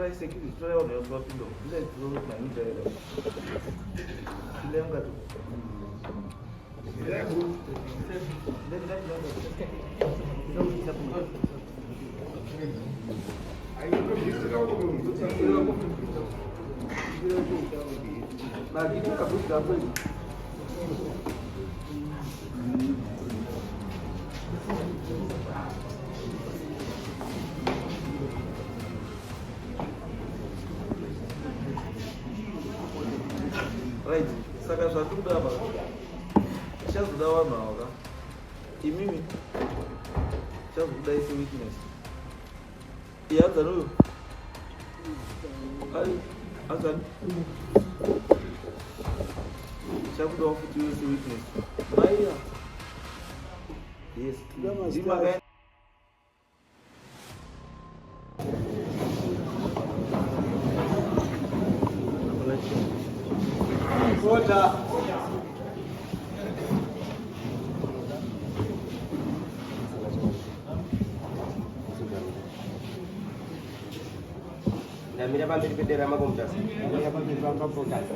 Tora security, tora on your window. Let's go to my window. Right, saka zvatuda apa chazoda vanhu ava imimi chazoda ise witness ihanzanoyo hanzani chakudawo futi wese witness maiya yes ndimaka Order. Namira pamberi pedera makomutasa. Namira pamberi pamapotasa.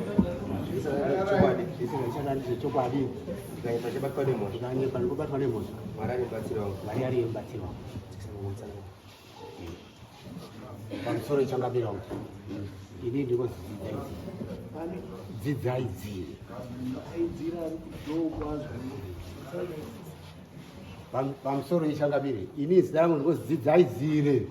Isina chokwadi. Tikaita chabatwa nemoto. Tikanyika ndikubatwa nemoto. Mwari arimubatsira wangu. Mwari arimubatsira. Pamusoro changabira kuti ini ndiko dzidzaidzire pamusoro ichangabire ini zita rangu ndiko dzidzaidzire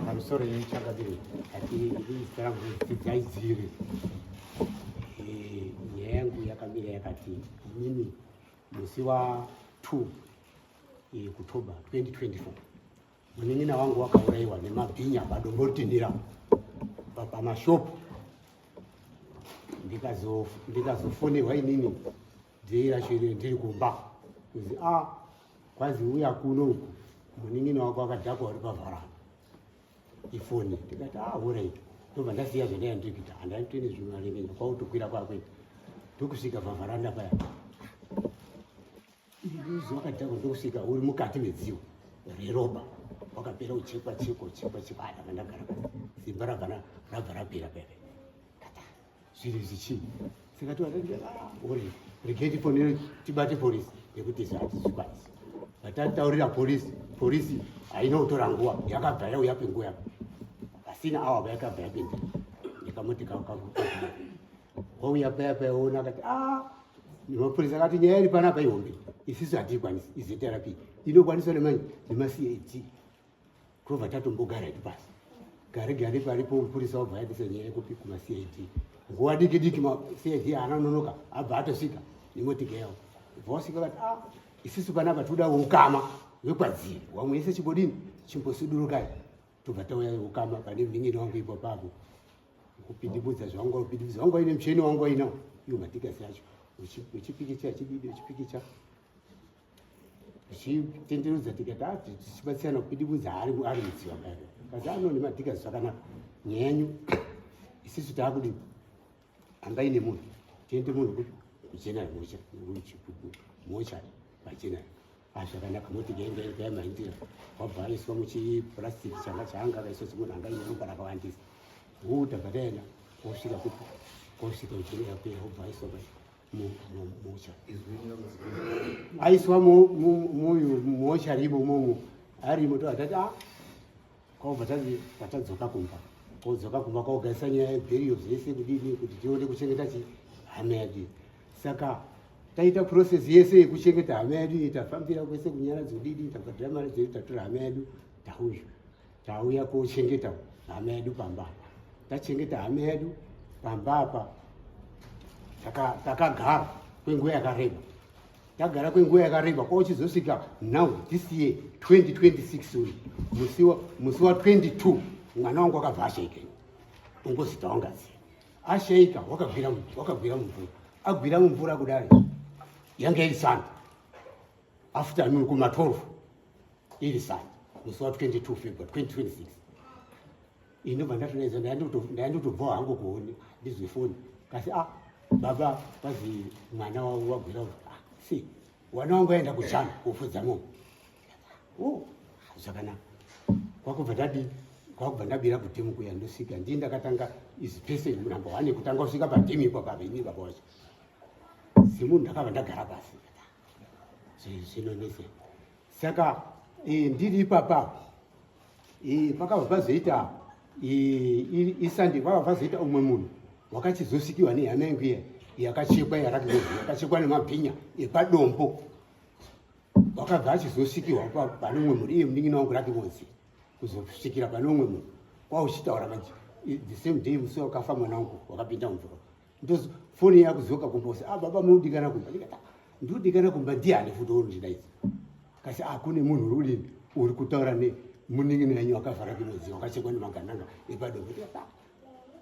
pamusoro ichangabire ati ini zita rangu dzidzaidzire nyaya yangu yakamira yakati inini musi wa 2 Oktoba 2024 munin'ina wangu wakaurayiwa nemabhinya padombotinira pamashopu ndikazofonerwa inini ndeirashire ndiri kumba kuzi kwazi uya kuno uku munin'ina wako akadhakwa uri pavharana ifoni ndikati alright ndobva ndasiya zvendaya ndikuita handaitini zvimaremenga kwautokwira kwakwe ndokusvika pavharanda paya izi wakadhakwa ndokusvika uri mukati medziwo reroba wakapera uchekwa chekwa adakandagara simba rabva rapera paya zviri zvichii sikati uri regeti fonero tibate polisi nekuti hatizvikwanisi vatataurira polisi haina kutora nguva yakabva yauya penguva yako pasina awa yakabva yapinda nekamotika wauya paya ona akati mapurisa akati nyaya iri panapa ihombe isisu hatiikwanisi izeta rapi inokwaniswa nemacad tobva tatombogara iti pasi gare paripo mupurisa wabva yatisa nyaya yekupi kumacad nguva diki macad haana nonoka abva atosvika nemotika yavo vasvika vati isisu panapa toda ukama wekwadziri wamwe ise chibodini chimbosudurukai tobva tauya ukama pane mvin'ini wangu ipo papo kupindimudza zvawangapindimudza wanga ine mucheni wangu wainawo iyo matikasi yacho uchipikicha chididi uchipikicha uchitenderudza tikati tichibatsirana kupindimudza ari mudziva kare kasi anoni matikasi zvakanaka nyenyu isisu taakudi hambai nemunhu tiende munhu kujenari mocha pachena zvakanaka motika yamaindira wabva aiswa muchipurasitiki changa chaanga akaiswa chimunhu anga ine ropa rakawandisa tabva taenda osvika kupi osvika uchenera kuya wabva aiswa mocha aiswa mocha rimo momo arimo tobva tati kwabva tatadzoka kumba kodzoka kumakaogadzisa nyaya yebheriyo zvese kudini kuti tione kuchengeta hama yedu. Saka taita process yese yekuchengeta hama yedu, tafambira kwese kunyara dzodini, tabhadhira mari dzedu, tatora hama yedu, tauya kochengeta hama yedu pamba. Tachengeta hama yedu pamba apa takagara kwenguva yakareba. Tagara kwenguva yakareba kwauchizosvika now this year 2026 uyu musi wa 22 mwana wangu akabva ashaika. Ungozita wangaziya ashaika, wakagwira mumvura. Agwira mumvura kudai yange iri sanda afternoon kuma 12 iri sanda musi wa 22 February 2026. Inobva ndatonaiza ndandotobva hangu kuone ndizwefoni kasi baba kwazi mwana wangu wagwira si mwana wangu aenda kuchana kufudza mombe. Zvakanaka kwakubva ndabira kutimu kuya ndosvika ndii ndakatanga izi pese number 1 kutanga kusvika patimu ipapo ini baba wacho simunhu ndakabva ndagara pasi zvinonese. Saka ndiri ipapa pakabva pazoita isande pakabva pazoita umwe munhu wakachizosvikiwa nehama yangu iya yakachekwa yakachekwa nemabhinya epadombo. Wakabva achizosvikiwa pane umwe munhu iye munin'ina wangu Rakimozi kuzosvikira pane umwe munhu kwauchitaura manje the same day musi wakafa mwana wangu wakapinda mumvura. Ndozi foni yakuzoka kumbosi baba munodikana kumba. Ndikati ndodikana kumba ndiani futi urundinaidza kasi kune munhu uri kutaura nemunin'ina wenyu wakafa Rakimozi wakachekwa nemagananga epadombo.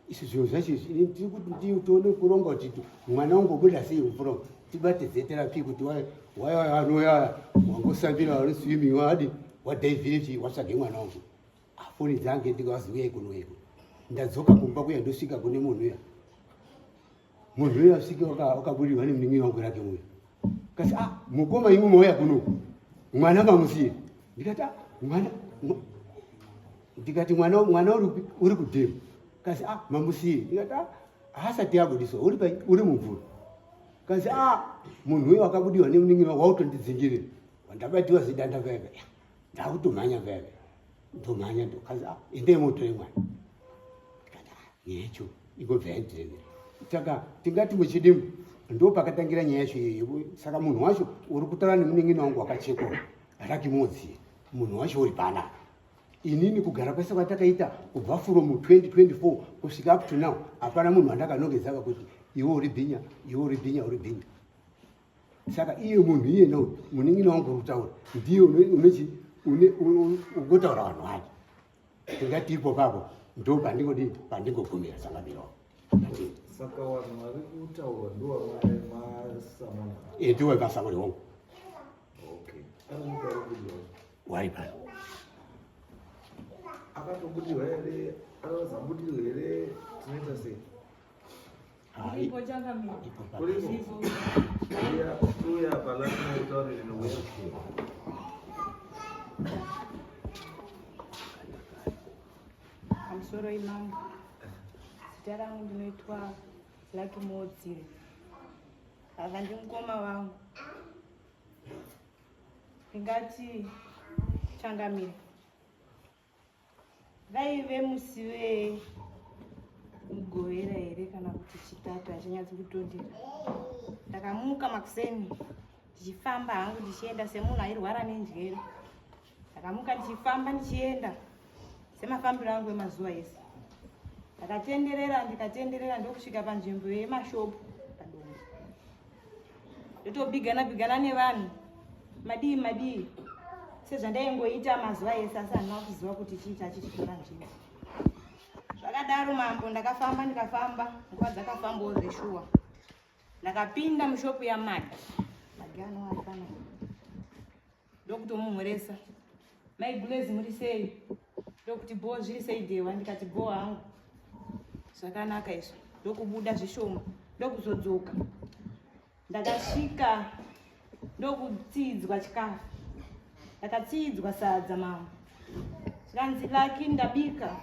Izvi zvinhu zvacho tiri kuti tione kuronga kuti mwana wangu obuda sei mumvura tibate zeterapi kuti wanoya wangosambira wari swimming wadhaivhirechi watsvage mwana wangu. Foni dzange ndikaziuya ikunoiko ndadzoka kumba kuya ndosvika kune munhu uya asvike wakabudirwa nemunin'ina wangu Rakimozi. Kasi mukoma imwe mauya kuno mwana mamusiye. Ndikati mwana uri kudhemu. Kasi mamusiye. Ndikati haasati abudiswa uri mumvura. Kasi munhu uyo wakabudirwa nemunin'ina wautondidzingirira ndabatiwa zidanda veve ndakutomhanya veve ndomhanya kasi endei motore mwana. Yecho igobva yandirevera. Saka tingati muchidimu ndo pakatangira nyaya yacho iyoyo. Saka munhu wacho uri kutaura nemunin'ina wangu wakachekwa Rakimozi munhu wacho uri panapa. Inini kugara kwese kwatakaita kubva from 2024 kusvika up to now hapana munhu wandakanongedzaka kuti iwe uri bhinya Saka iye munhu iye munin'ina wangu uri kutaura ndiye unotaura vanhu vacho. Tingati ipo papo ndo pandingogumira Sangamiro. Saka vanhu vari kutaurwa ndovaemasamoni. Ndiwe masamoni wangu. Okay. Anomuka kubudirwa. Waipano. Akatobudirwa here, anozabudirwa here, tinoita sei? Ipo Changamire. Uya palati utaurire nomweya. Pamusoro imambo. Zita rangu ndinoitwa Rakimozi. Ava ndimukoma wangu. Ndingati Changamire. Vaive musi wemugovera here kana kuti chitatu hachanyatsi kutondera. Ndakamuka makuseni ndichifamba hangu ndichienda semunhu airwara nenjere. Ndakamuka ndichifamba ndichienda semafambiro angu emazuva ese. Ndikatenderera ndokusvika panzvimbo yemashopu padombo. Ndotobhigana nevanhu madii sezvandaingoita mazuva ese asi handina kuziva kuti chii chachichitora nzvimbo. Zvakadaro mambo ndikafamba nguva dzakafambawo zveshuwa. Ndakapinda mushopu yamadi anowari pana ndokutomumhoresa maibhulezi muri sei ndokuti bho zviri sei dewa. Ndikati bho hangu zvakanaka izvo. Ndokubuda zvishoma ndokuzodzoka. Ndakasvika ndokutsiidzwa chikafu. Ndakatsiidzwa sadza mambo. Zvikanzi laki ndabika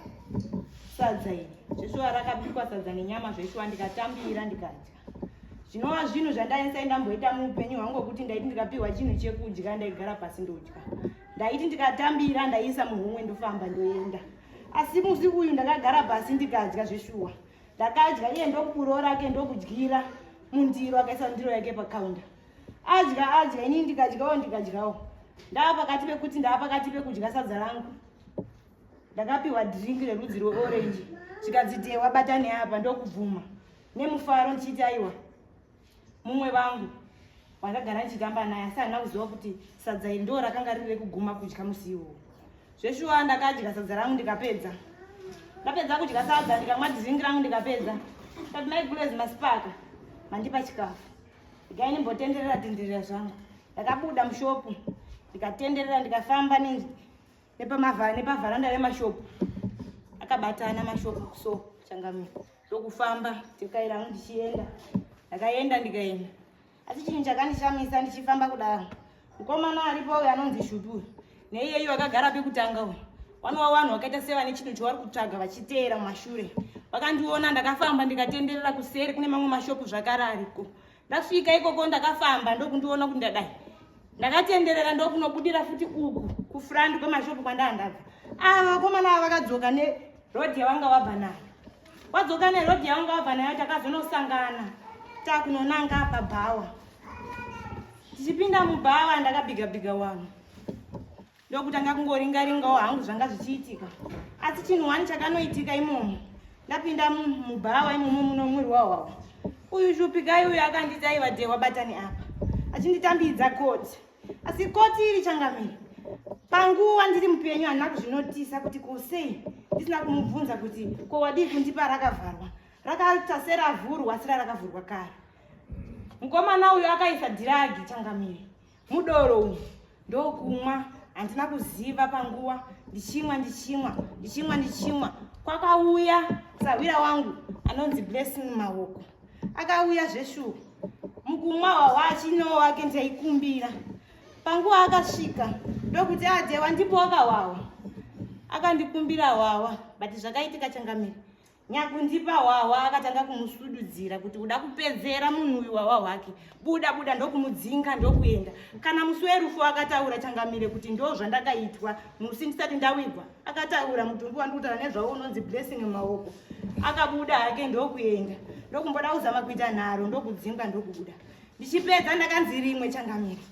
sadza iri. Zveshuwa rakabikwa sadza nenyama zveshuwa ndikatambira ndikadya. Zvinova zvinhu zvandaisai ndamboita muupenyu hwangu hwekuti ndaiti ndikapiwa chinhu chekudya ndaigara pasi ndodya. Ndaiti ndikatambira ndaiisa muhomwe ndofamba ndoenda. asi musi uyu ndakagara pasi ndikadya zveshuwa. Ndakadya iye ndokuburo rake ndokudyira mundiro, akaisa ndiro yake pakaunda. Adya ini ndikadyawo. Ndapakati pekuti ndapakati pekudya sadza rangu. Ndakapiwa drink rerudzi rweorange. Chikadzitewa batani apa ndokubvuma. Nemufaro ndichiti aiwa. Mumwe vangu wandagara ndichitamba naye asi handina kuziva kuti sadza iri ndo rakanga riri kuguma kudya musi iwowo. Zveshuwa ndakadya sadza rangu ndikapedza. Ndapedza kudya sadza ndikamwa drink rangu ndikapedza. Ndikati maigulezi masipaka mandipa chikafu. Ndikai nimbotenderera zvangu. Ndakabuda mushopu ndikatenderera ndikafamba nepavharanda remashopu. Akabatana mashopu so Changamire. Ndokufamba tekaira rangu ndichienda. Ndakaenda ndikaenda. Asi chinhu chakandishamisa ndichifamba kudaro. Mukomana aripo uyo anonzi Shutu. Neiyeyo akagara pekutanga uyu. Vanhu vakaita sevane chinhu chavari kutsvaga vachiteera mumashure. Vakandiona ndakafamba ndikatenderera kuseri kune mamwe mashopu zvakare ariko. Ndasvika ikoko ndakafamba ndokundiona kuti ndadai. Ndakatenderera ndokunobudira futi uku kufront kwemashopu kwandandabva. Vakomana ava vakadzoka nerodhi yavanga vabva nayo. Wadzoka nerodhi yavanga vabva nayo takazonosangana. Takunonanga pabhawa. Tichipinda mubhawa ndakabhiga wangu. Ndokutanga kungoringaringawo hangu zvanga zvichiitika. Asi chinhu wani chakanoitika imomo. Ndapinda mubhawa imomo muno mwiri wawo. Uyu Shupigai uyu akanditi aiwa Dewa batani apa. Achinditambidza koti. Asi koti iri Changamire. Panguva ndiri mupenyu handina kuzvinotisa kuti kosei ndisina kumubvunza kuti ko wadi kundipa rakavharwa. Rakaita seravhurwa asi rakavhurwa kare. Mukomana uyu akaisa dhiragi Changamire. Mudoro uyu ndokumwa. Handina kuziva panguva. Ndichimwa. Kwakauya sawira wangu anonzi Blessing Maoko. Akauya zveshuwa. Mukumwa wawachino wake ndaikumbira. Panguva akasvika ndokuti Dewa ndipo wakawawa. Akandikumbira wawa. But zvakaitika Changamire. Nyakundipa wawa akatanga kumusududzira kuti uda kupedzera munhu uyu wawa wake. Buda ndokumudzinga ndokuenda. Kana musi werufu akataura Changamire kuti ndo zvandakaitwa musi ndisati ndawigwa. Akataura mutumbi wandikutaura nezvawo unonzi Blessing Maoko. Akabuda hake ndokuenda. Ndokumboda kuzama kuita nharo ndokudzinga ndokubuda. Ndichipedza ndakanzi rimwe Changamire.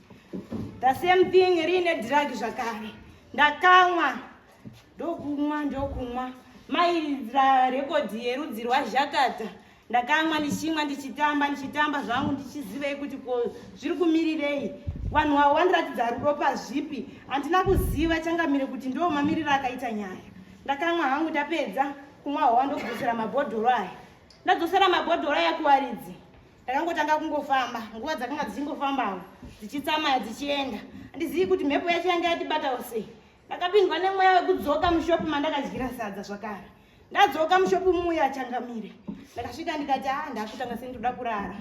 The same thing rine drug zvakare. Ndakamwa. Ndokumwa. Maizira rekodhi yerudzi rwaZhakata. Ndakamwa ndichitamba zvangu ndichizivei kuti ko zviri kumirirei. Vanhu avo vandiratidza rudo pazvipi. Handina kuziva Changamire kuti ndo mamiriro akaita nyaya. Ndakamwa hangu ndapedza kumwa hwa ndokudzosera mabhodhoro aya. Ndadzosera mabhodhoro aya kuwaridzi. Ndakangotanga kungofamba. Nguva dzakanga dzichingofambawo dzichitsamaya dzichienda. Handizivi kuti mhepo yacho yanga yatibatawo sei. Ndakapindwa nemweya wekudzoka mushopu mandakadyira sadza zvakare. Ndadzoka mushopu muya Changamire. Ndakasvika ndikati ndakutanga sendoda kurara.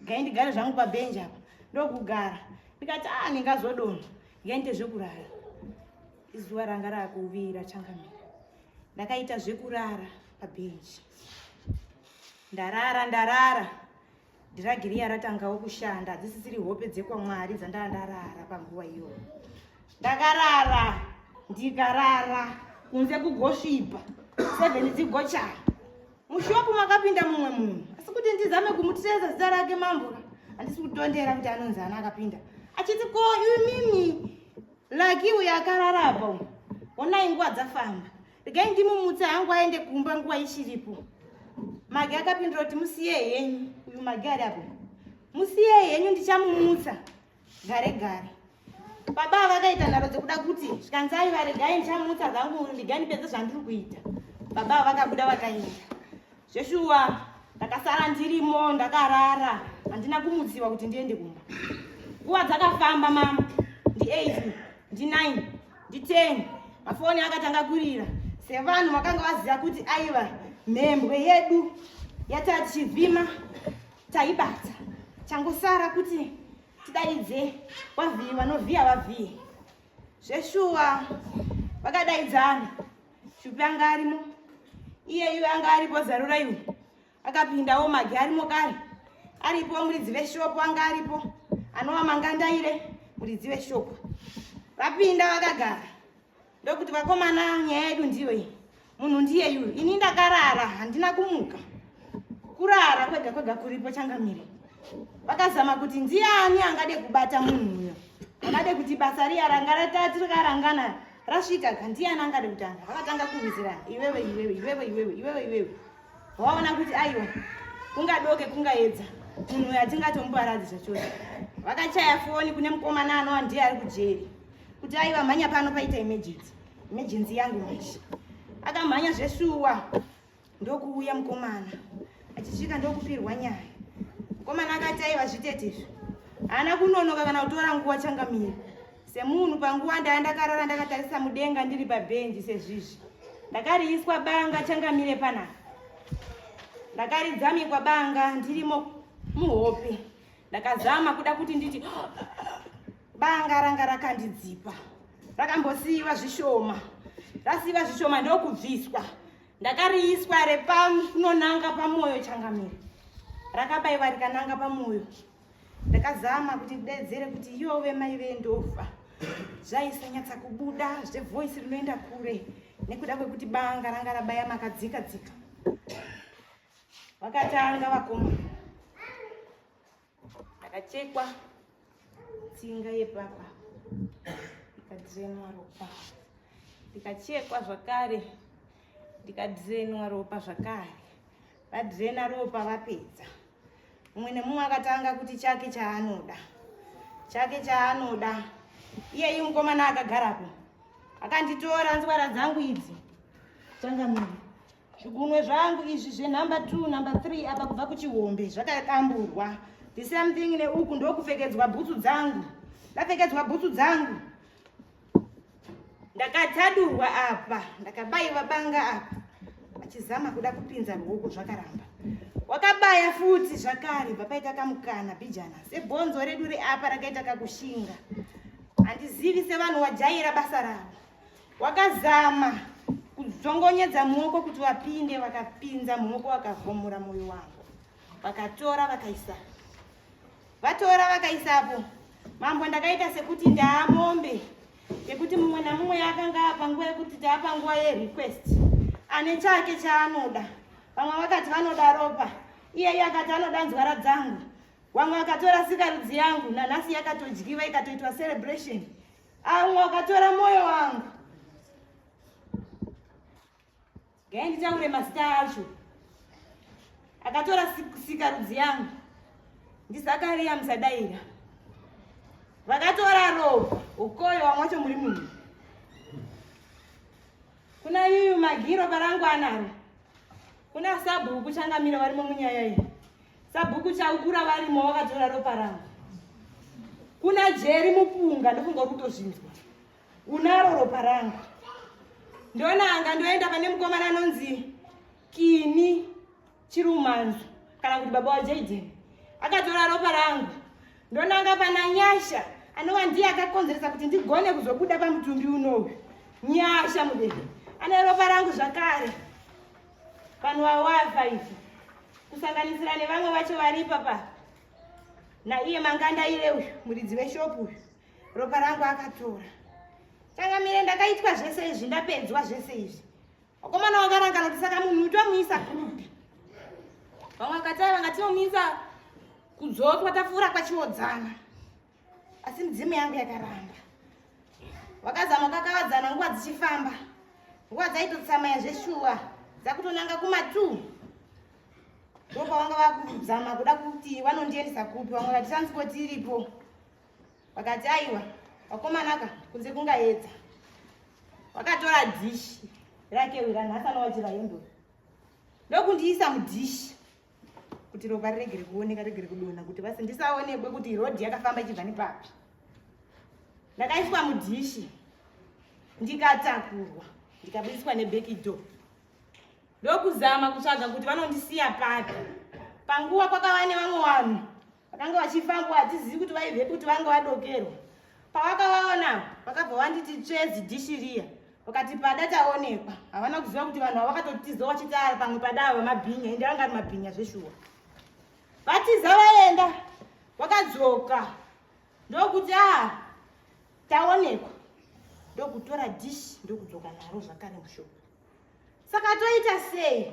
Gai ndigare zvangu pabhenji apa. Ndokugara. Ndikati ndingazodonha. Ngaite zvekurara. Izuva ranga rakuvira Changamire. Ndakaita zvekurara pabhenji. Ndarara. Dhiragi riya ratangawo kushanda. Hadzisisiri hope dzekwamwari dzandarara panguva iyoyo. Ndakarara. Ndikarara kunze kugosvipa 7 dzigochara. Mushopu makapinda mumwe munhu. Asi kuti ndizame kumutitedza zita rake Mambura. Handisi kutondera kuti anonzi ana akapinda. Achiti ko mimi Lucky uyu akararapa. Onai nguva dzafamba. Regai ndimumutse hangu aende kumba nguva ichiripo. Mage akapindura kuti musiye henyu. Uyu Mage ari apo. Musiye henyu ndichamumutsa. Gare. Baba vakaita nharo dzekuda kuti zvikanzai varegai ndichamutsa zvangu ndigai ndipedze zvandiri kuita. Baba vakabuda vakaenda. Zveshuwa ndakasara ndirimo ndakarara. Handina kumutsiwa kuti ndiende kumba. Nguva dzakafamba mama. Ndi8, ndi9, ndi10. Mafoni akatanga kurira. Sevanhu vakanga vaziva kuti aiva mhembwe yedu yatati chivhima taibata. Changosara kuti tidaidze wavhiyi vanovhiya vavhiye. Zveshuwa vakadaidzana. Shupi anga arimo. Iyeyu anga aripo Zarura iwe. Akapindawo Mage arimo kare. Aripo muridzi veshopu anga aripo. Anova Mangandaire muridzi veshopu. Vapinda vakagara. Ndokuti vakomana nyaya yedu ndiyo iyi. munhu ndiye yuyu. Ini ndakarara handina kumuka. Kurara kwega kwega kuripo Changamire. Vakazama kuti ndiani angade kubata munhu uyo. Angade kuti basa riya ranga ratatirarangana rasvika ndiani angade kutanga. Vakatanga kurwisirana. Iwewe. Waona kuti aiwa kungadoke kungaedza. Munhu uyo atingatomboaradzi zvachose. Vakachaya foni kune mukomana anova ndiye ari kujeri. Kuti aiwa mhanya pano paita emergency yangu manje. Akamhanya zveshuwa. Ndokuuya mukomana. Achisvika ndokupirwa nyaya. Mukomana akati aiwa zvitetezvo. Haana kunonoka kana kutora nguva Changamire. Semunhu panguva ndakarara ndakatarisa mudenga ndiri pabhenji sezvizvi. Ndakariiswa banga Changamire panapa. Ndakaridzamikwa banga ndirimo muhope. Ndakazama kuda kuti nditi banga ranga rakandidzipa. Rakambosiiwa zvishoma. Rasiiwa zvishoma ndokubviswa. Ndakariiswa repanonanga pamoyo Changamire. Rakabayiwa rikananga pamoyo. Ndakazama kuti kudedzere kuti yove mai vendofa. Zvaisanyatsa kubuda zvevoice rinoenda kure nekuda kwekuti banga ranga rabaya makadzika. Vakatanga vakomana. Ndakachekwa tsinga yepapa. Ndikadzenwa ropa. Ndikachekwa zvakare. Ndikadzenwa ropa zvakare. Vadzena ropa vapedza. Mumwe nemumwe akatanga kuti chake chaanoda. Iye mukomana akagarapo. Akanditora nzwara dzangu idzi. Changamire. Zvigunwe zvangu izvi zvenumber 2, number 3 apa kubva kuchihombe zvakadamburwa. The same thing neuku ndokupfekedzwa bhutsu dzangu. Ndapfekedzwa bhutsu dzangu. Ndakatadurwa apa. Ndakabayiwa banga apa. Achizama kuda kupinza ruoko zvakaramba. Wakabaya futi zvakare papaita kamukana bijana. Sebhonzo redu reapa rakaita kakushinga. Handizivi sevanhu wajaira basa ravo. Wakazama kuzongonyedza muoko kuti wapinde, wakapinza muoko wakavhomora moyo wangu. Vakatora vakaisa. Vatora vakaisapo. Mambo ndakaita sekuti ndaamombe. Yekuti mumwe namumwe akanga apa nguva yekuti taapa nguva yerequest. Ane chake chaanoda. Vamwe vakati vanoda ropa. Iye akati anoda nzwara dzangu. Vamwe vakatora sikarudzi yangu. Nanhasi yakatojyiwa ikatoitwa celebration. Vamwe vakatora moyo wangu. Gai nditaure mazita acho. Akatora sikarudzi yangu. Ndisakariya musadaira. Vakatora ropa. Ukoyo wamwacho muri munhu. Kuna yuyu magiro parangu anaro. Kuna sabhuku Changamire varimo munyaya iyi. Sabhuku chaukura varimo vakatora ropa rangu. Kuna Jeri mupunga ndofunga kutozvinzwa. Unaro ropa rangu. Ndonanga ndoenda pane mukomana anonzi Kini Chirumanzu kana kuti baba waJaden. Akatora ropa rangu. Ndonanga pana Nyasha anova ndiye akakonzeresa kuti ndigone kuzobuda pamutumbi unowu. Nyasha mudevi. Ane ropa rangu zvakare. Vanhu vawafa ife. Kusanganisira nevamwe vacho varipa pa. Na iye manganda ile uyu muridzi weshopu uyu. Ropa rangu akatora. Changamire ndakaitwa zvese izvi ndapedzwa zvese izvi. Wakomana wakarangana kuti saka munhu tomuisa kurupi. Vamwe vakataya vangatomuisa kudzotwa tafura kwachiodzana. Asi midzimu yangu yakaramba. Vakazama kakavadzana nguva dzichifamba. Nguva dzaitotsamaya zveshuwa. Dzakutonanga kuma2. Ndopa vanga vakuzama kuda kuti vanondiendesa kupi. Vamwe vati transport iripo. Vakati aiwa. Wakomanaka kunze kungaedza. Wakatora dishi rake wiranhasa nowachira hendo. Ndokundiisa mudishi kuti ropa rirege kuoneka regere kudonha kuti basi ndisaonekwe kuti road yakafamba ichibva nepapi. Ndakaiswa mudishi. Ndikatakurwa. Ndikabudiswa nebeki door. Ndokuzama kutsvaga kuti vanondisiya papi. Panguva kwakava nevamwe vanhu vakanga vachifamba hatizivi kuti vaibve kuti vanga vadokerwa. Pavakavaona vakabva vanditi tsvedzi dishi riya. Vakati pada taonekwa. Havana kuziva kuti vanhu vakatotiza vachitara pamwe padavo mabhinya ende vanga vari mabhinya zveshuwa. Vatiza vaenda. Vakadzoka. Ndokuti taonekwa. Ndokutora dishi ndokudzoka naro zvakare mushopu. Saka toita sei?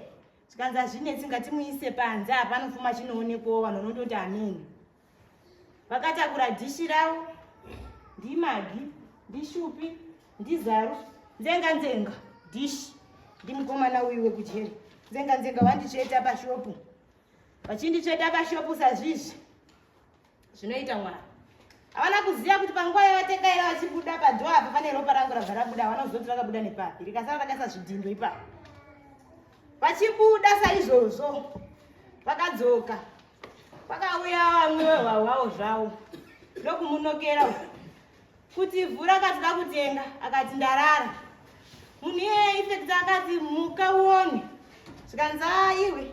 Zvikanza zvinetsi ngatimuise panze apa anofuma chinoonekwawo vanhu vanototi ameni. Vakatakura dhishi ravo, ndimagi, ndishupi, ndizaru, nzenga, dhishi. Ndimukomana uyu wekujeri. Nzenga vandicheta pashopu. Vachindicheta pashopu sazvizvi. Zvinoita Mwari. Havana kuziva kuti panguva yavatengaira vachibuda padho apa pane ropa rangu rabva rabuda, vanozoti rakabuda nepapi. Rikasara rakaisa zvidhindo ipapo. Vachibuda saizvozvo, vakadzoka. Vakauya vamwe vehwahwawo zvavo. Ndokumunokera kuti ivhu rakatoda kutenga, akati ndarara. Munhu iyeye ifekti akati muka uone. Zvikanzi iwe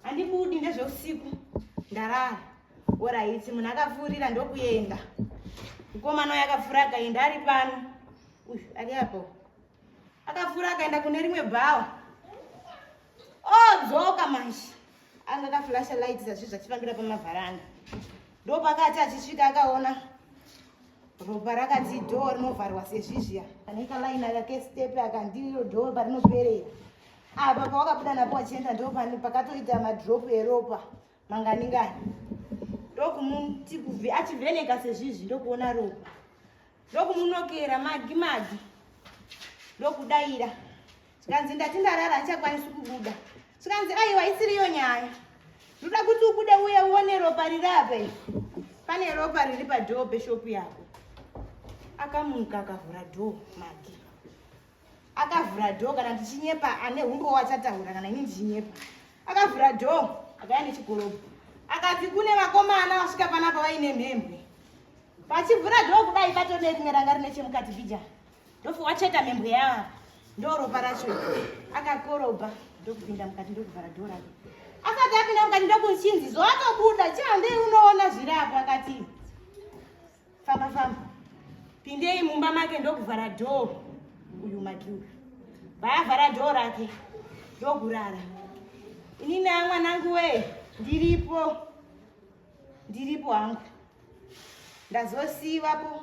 handibudi ndezveusiku ndarara. Oraiti munhu akapfuurira ndokuenda. Mukomana uyu akapfuura akaenda ari pano. Uyu ari apo. Akapfuura akaenda kune rimwe bhawa. Odzoka manje. Anga akaflasha light sazvizvi zvachifambira pamavharanda. Ndopakati achisvika akaona ropa rakati dhoo rinovharwa sezvizvi. Pane kalaina rake stepe akandiro dhoo parinoperera. Apa pawakabuda napo achienda ndo pakatoita madropu eropa manganingani. Ndokumuti achivheneka sezvizvi ndokuona ropa. Ndokumunokera magi. Ndokudaira. Zvikanzi ndati ndarara achakwanisi kubuda. Zvikanzi aiwa isiriyo nyaya. Ndoda kuti ubude uye uone ropa riri apa. Pane ropa riri padhoo peshopu yako. Akamuka akavhura dhoo magi. Akavhura dhoo kana ndichinyepa ane humbo wachataura kana ini ndichinyepa. Akavhura dhoo akaya nechigorobo. Akati kune vakomana vasvika panapa vaine mhembwe. Vachivhura dhoo kudai patone rimwe ranga rine chemukati bija. Ndofu wacheta mhembwe yavo. Ndo ropa racho. Akakorobha ndokupinda mukati ndokuvhara dhoo rake. Akati apinda mukati ndokuchinzi zvoatobuda chihandei unoona zviri apa akati famba. Pindei mumba make ndokuvhara dhoo. Uyu magiu. Vayavhara dhoo rake. Ndokurara. Inini mwanangu we ndiripo hangu. Ndazosivapo.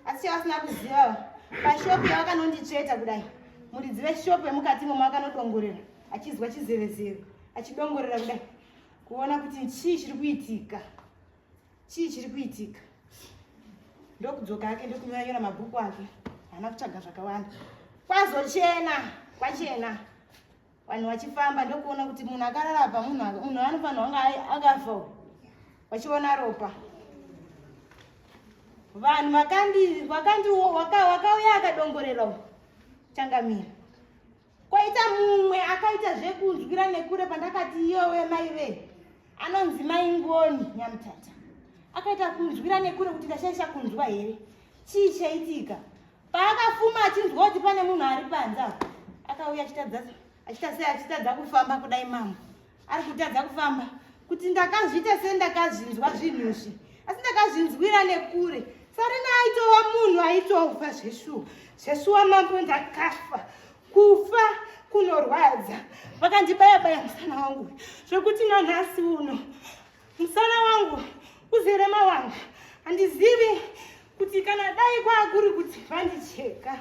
Asi vasina kuziva. Pashopu yavakanonditsveta kudai. Muridzi veshopu yemukati momo akanodongorera. Achizwa chizevezeve. Achidongorera kudai. Kuona kuti chii chiri kuitika. Ndokudzoka ake ndokunyora mabhuku ake. Hana kutsvaga zvakawanda. Kwachena. Vanhu vachifamba ndokuona kuti munhu akarara pa munhu anofanirwa kunge akafa. Vachiona ropa. Vanhu vakauya akadongorera changamira. Kwaita mumwe akaita zvekunzwira nekure pandakati iyowe maive. Anonzi Maingoni Nyamutata. Akaita kunzwira nekure kuti ndashaisha kunzwa here. Chii chaitika? Paakafuma achinzwa kuti pane munhu ari panze. Akauya achitadza kufamba kudai mambo. Ari kutadza kufamba kuti ndakazviita sendakazvinzwa zvinhushi. Asi ndakazvinzwira nekure. Sarina aitova munhu aitofa zveshuwa mambo ndakafa. Kufa kunorwadza. Vakandibaya musana wangu. Zvokuti nanhasi uno musana wangu uzerema wangu. Handizivi kuti kana dai kwakuri kuti vandicheka.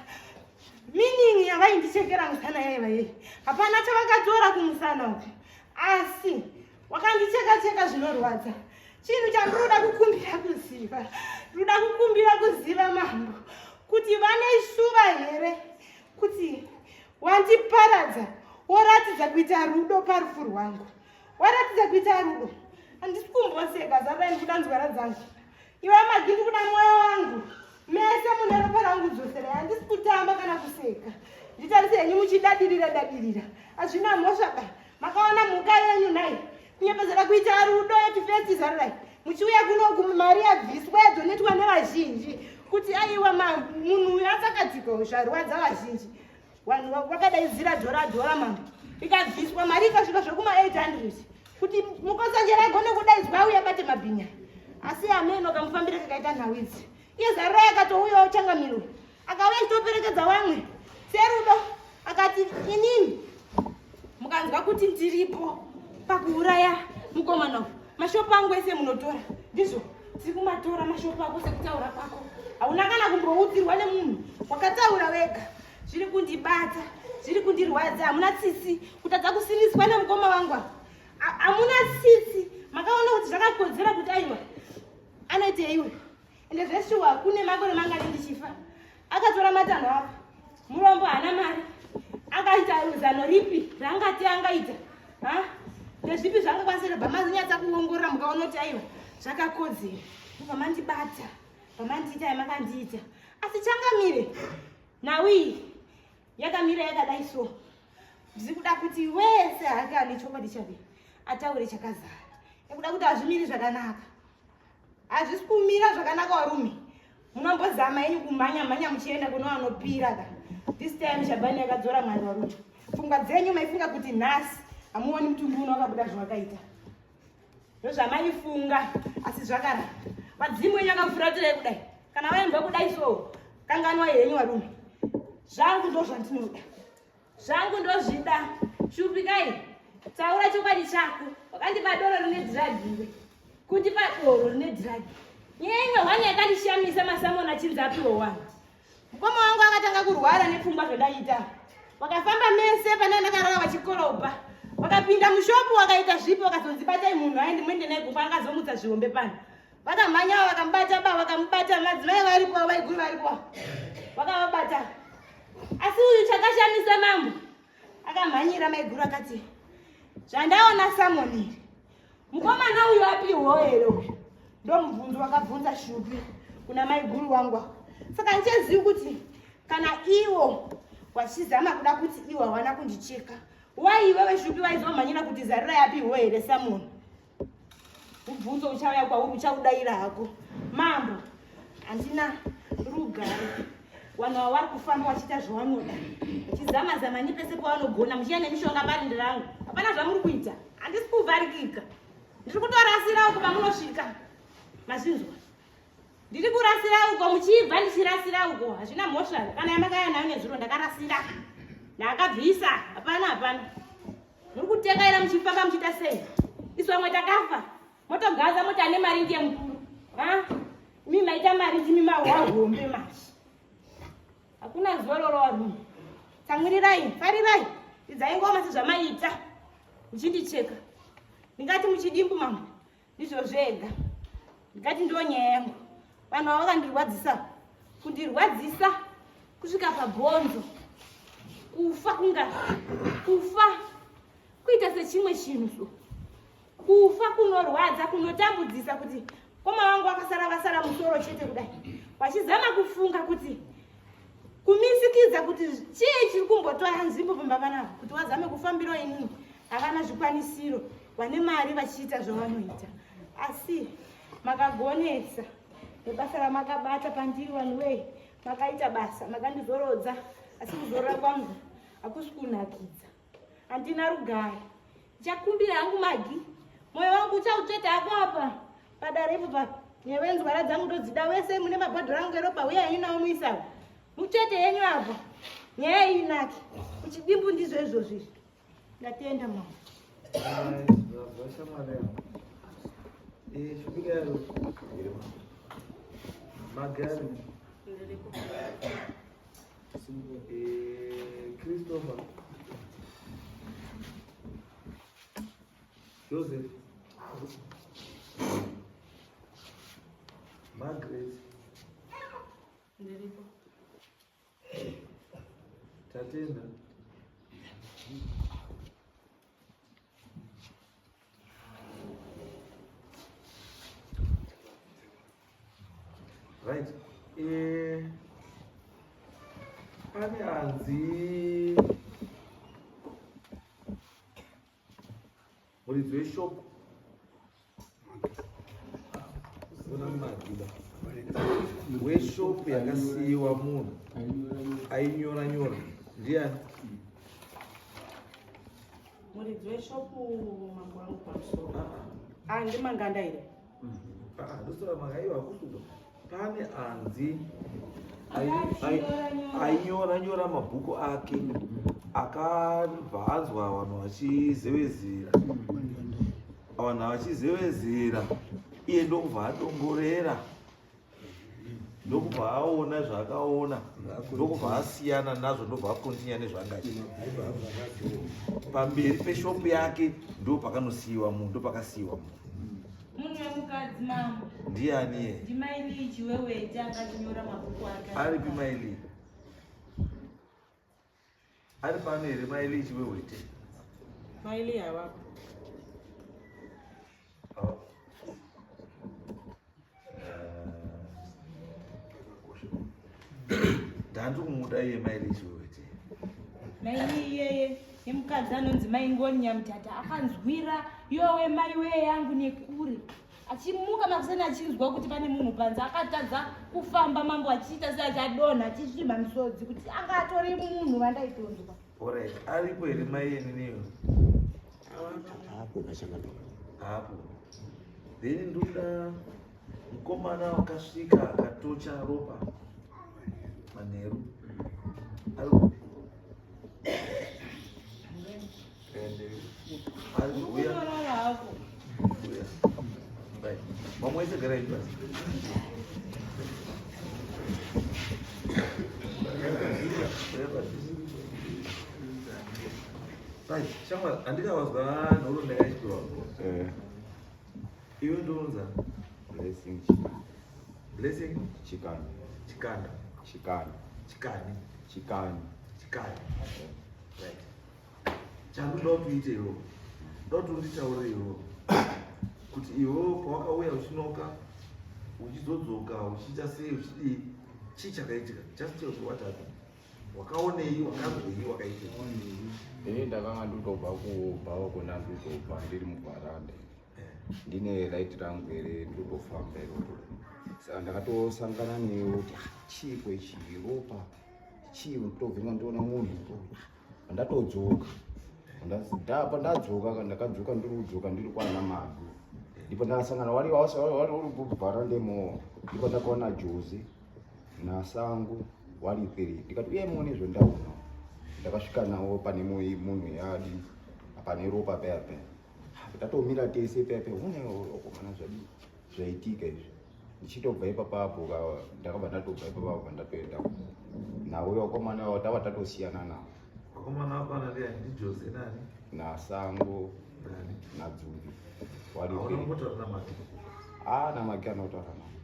Meaning yavaindichekera musana yaiva. Hapana chavakatora kumusana uku. Asi wakandicheka zvinorwadza. Chinhu chandoda kukumbira kuziva. Ndoda kukumbira kuziva mambo kuti vane shuva here kuti wandiparadza woratidza kuita rudo parufu rwangu. Waratidza kuita rudo. Handisi kumboseka zavaini kuda nzwara dzangu. Iwe magindi kuda mwoyo wangu. Mese mune ropa rangu dzosera. Handisi kutamba kana kuseka. Nditarise henyu muchidadirira. Hazvina mhosva ba. Makaona mhuka yenyu nai. Kunyepedzera kuita rudo yetifesi zarai. Muchiuya kuno mari yabviswa yadonetwa nevazhinji. Kuti aiwa munhu uyu atsakatika zvarwadza vazhinji. Vanhu vakadaizira dhora mambo. Ikabviswa mari ikasvika zvokuma 800. Kuti mukosanje ragone kudaidzwa uye abate mabhinya. Asi ameno kamufambira kakaita nhawidzi. Iye Zarura akatouyawo changamiro. Akauya achitoperekedza vamwe. Serudo akati inini mukanzwa kuti ndiripo pakuuraya mukomana uyu. Mashopu angu ese munotora. Ndizvo tiri kumatora mashopu ako sekutaura kwako. Hauna kana kumboudzirwa nemunhu. Wakataura wega. zviri kundibata, zviri kundirwadza. Hamuna tsitsi kutadza kusiniswa nemukoma wangu. Hamuna tsitsi. Makaona kuti zvakakodzera kuti aiwa anoite iwe. Ende zveshuwa kune makore manga ndichifa. Akatora matanho apa. Murombo hana mari. Akaita zano ripi rangati angaita. Ndezvipi zvangakwanisa bhama zinyatsa kuongorora mukaona kuti aiwa zvakakodzera. Pamandibata, pamandiita yamakandiita. Asi changamire. Nawi yakamira yakadai so. Ndiri kuda kuti wese hake ane chokwadi chake ataure chakazara. Nekuda kuti hazvimiri zvakanaka. Hazvisi kumira zvakanaka varume. Munombozama yenyu kumhanya muchienda kuno vanopira ka. This time Shabani yakadzora mwari varume. Pfungwa dzenyu maifunga kuti nhasi hamuoni mutumbi uno wakabuda zvawakaita. Ndozvamaifunga asi zvakaramba. Madzimu enyu akafuratirai kudai. Kana vaimba kudai so kanganwa henyu varume. Zvangu ndo zvandinoda. Zvangu ndozvida. Shupikai. Taura chokwadi chako. Wakandipa doro rine dragi iwe. Kundipa doro rine dragi. Nyenye hwanya yakandishamisa masamona achinzapiwo wangu. Mukoma wangu akatanga kurwara nepfungwa zvodaita. Wakafamba mese pane ndakarara vachikoropa. Wakapinda mushopu wakaita zvipo wakazonzibatai munhu aende mwende naye gumba akazomutsa zviombe pano. Vakamhanya vakambata baba vakamubata madzimai varipo vaiguru varipo. Vakavabata. Asi uyu chakashamisa mambo. Akamhanyira maiguru akati zvandaona Samoni. Mukomana uyu apiwo here uyu. Ndo mubvunzo wakabvunza Shupi kuna maiguru wangu. Saka ndichezivi kuti kana iwo wachizama kuda kuti iwo hawana kundicheka. Waiwewe Shupi waizomhanyira kuti zarira yapiwo here Samoni. Mubvunzo uchauya kwauri uchaudaira hako. Mambo handina rugare. Vanhu ava vari kufamba vachiita zvavanoda. Vachizama-zama nepese pavanogona muchiya nemishonga parindi rangu. Hapana zvamuri kuita. Handisi kuvharikika. Ndiri kutorasira uko pamunosvika. Mazvinzwa. Ndiri kurasira uko muchibva ndichirasira uko. Hazvina mhosva. Kana yamakaya nayo nezviro ndakarasira. Ndakabvisa. Hapana. Muri kutekaira muchifamba muchiita sei? Isu vamwe takafa. Motogaza mota nemari ndiye mukuru. Imi maita mari ndimi mahombe mashi. Hakuna zororo varume. Tsamwirirai, farirai. Idzai ngoma sezvamaita. Muchindicheka. Ndingati muchidimbu mambo. Ndizvo zvega. Ndingati ndo nyaya yangu. Vanhu ava vakandirwadzisa. Kundirwadzisa kusvika pabhonzo. Kufa kufa. Kuita sechimwe chinhu. Kufa kunorwadza kunotambudzisa kuti koma wangu vakasara musoro chete kudai. Vachizama kufunga kuti kumisikidza kuti chii chiri kumbotwaya nzvimbo pamba panapa kuti wazame kufambiro inini havana zvikwanisiro vane mari vachiita zvavanoita. Asi makagonesa nebasa ramakabata pandiri vanhuwee. Makaita basa makandizorodza. Asi kuzorora kwangu hakusi kunakidza. Handina rugare. Ndichakumbira hangu magi. Moyo wangu uchautsveta hako apa padarepo pa nyewe nzwara dzangu ndodzida wese mune mabhodhoro angu eropa uyai nawo muisawo. Mutsvete yenyu apa. Nyaya inaki. Kuchidimbu ndizvo izvozvi. Ndatenda mama. Vashamwari yangu. Shupikaro. Magari. Christopher. Joseph. Margaret. Tatenda. Right. Pane hanzi muridzi weshopu una madhila weshopu yakasiyiwa munhu ainyora ndiani? Muridzi weshopu mambo wangu pamusoro. Ndimanganda here. Ndosora makaiwa kusuka. Pane hanzi ainyora mabhuku ake akabvanzwa vanhu vachizevezera iye ndobva adongorera ndokubva aona zvaakaona ndokubva asiyana nazvo ndobva akontinya nezvaangaita pamberi peshopu yake ndo pakanosiyiwa munhu ndo pakasiyiwa munhu munhu wemukadzi mambo ndiani ye ndimaili chiwewete angatinyora mabhuku ake aripi maili ari pano here maili chiwewete maili havapo ndandi kumuda iye maili chiwewete maili iyeye yemukadzi anonzi maingoni nyamutata akanzwira yowe mai weye yangu nekure achimuka makuseni achinzwa kuti pane munhu panze akatadza kufamba mambo achiita seachadonha achisvimba misodzi kuti anga atori munhu vandaitonzwa orit aripo here mai yeniniyo hapo kashangana hapo then ndoda mukomana wakasvika akatocha ropa manheru ari kuuya unorara hako mamwe wese garai pasi shamwari handikavazwa nhoro ndakaipiwa iwe ndounza blessing Chikani. chikanda Chikani. chikani Chikani. chikani right chandoda kuti uite iwo ndoda kuti unditaurire iwo kuti iwo pawakauya uchinoka uchizodzoka uchiita sei uchidii chii chakaitika just tell me what happened wakaonei wakazwei wakaitika Ndakanga ndotobva kubva kona ndotobva ndiri muvharanda ndine raiti rangu ere ndotofamba iroto saka ndakatosangana newo kuti chiiko ichi ropa chii ndotobvinga ndiona munhu ndatodzoka pandadzoka ndakadzoka ndiri kudzoka ndiri kwana madu ndipo ndakasangana wari uri kubvarandemo ndipo ndakaona Jose nasangu wari peri ndikati uye muone zvondaona ndakasvika nawo pane munhu yadi pane ropa paya ndatomira tese paya uneokomana zvaitika izvi ndichitobva ipapapo ndakabva ndatobva ipapapo ndatoenda nawo wakomana tava tatosiyana nawo wakomana wakwana ndiani ndiJose nani nasango nadzumbi wari aunombotaura namake namake anotaura nawo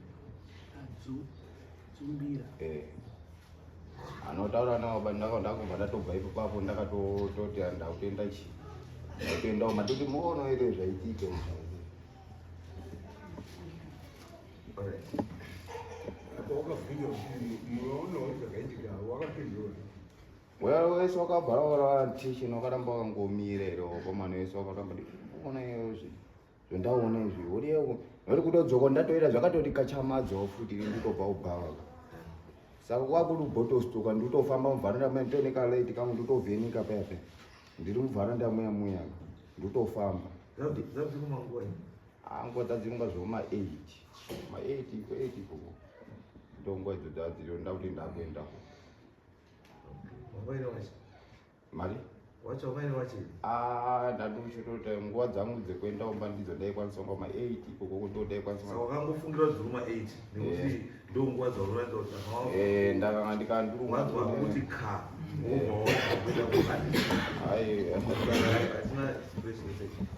anotaura nawo ndakabva ndatobva ipapapo ndakatoti ndakutoenda ndakutoendawo matoti muono ere zvaitika wese wakabva waratishini wakaramba wakangomira ere wakomana wese wakaramba ona zvondaona izvi uri kutodzoka ndatoita zvakatoti kachamadzawo futi nditobva ubhava saka kwakuti ubhotostoka nditofamba muvharanda nditonekaleti kangu nditovhenika paya ndiri muvharanda muya nditofamba nguva dzadzirunga zvoma8 ikoko ndonguva idzo dzadziriyo ndakuti ndakuenda mari ndaduchitota nguva dzangu dzekuendaomba ndidzo daikwanisa kunga ma8 ikoko ndodaikwanisawakangofungira kuti dziri ma8 nekuti ndonguva dzaunoenda ndakanga ndikandirukuti ka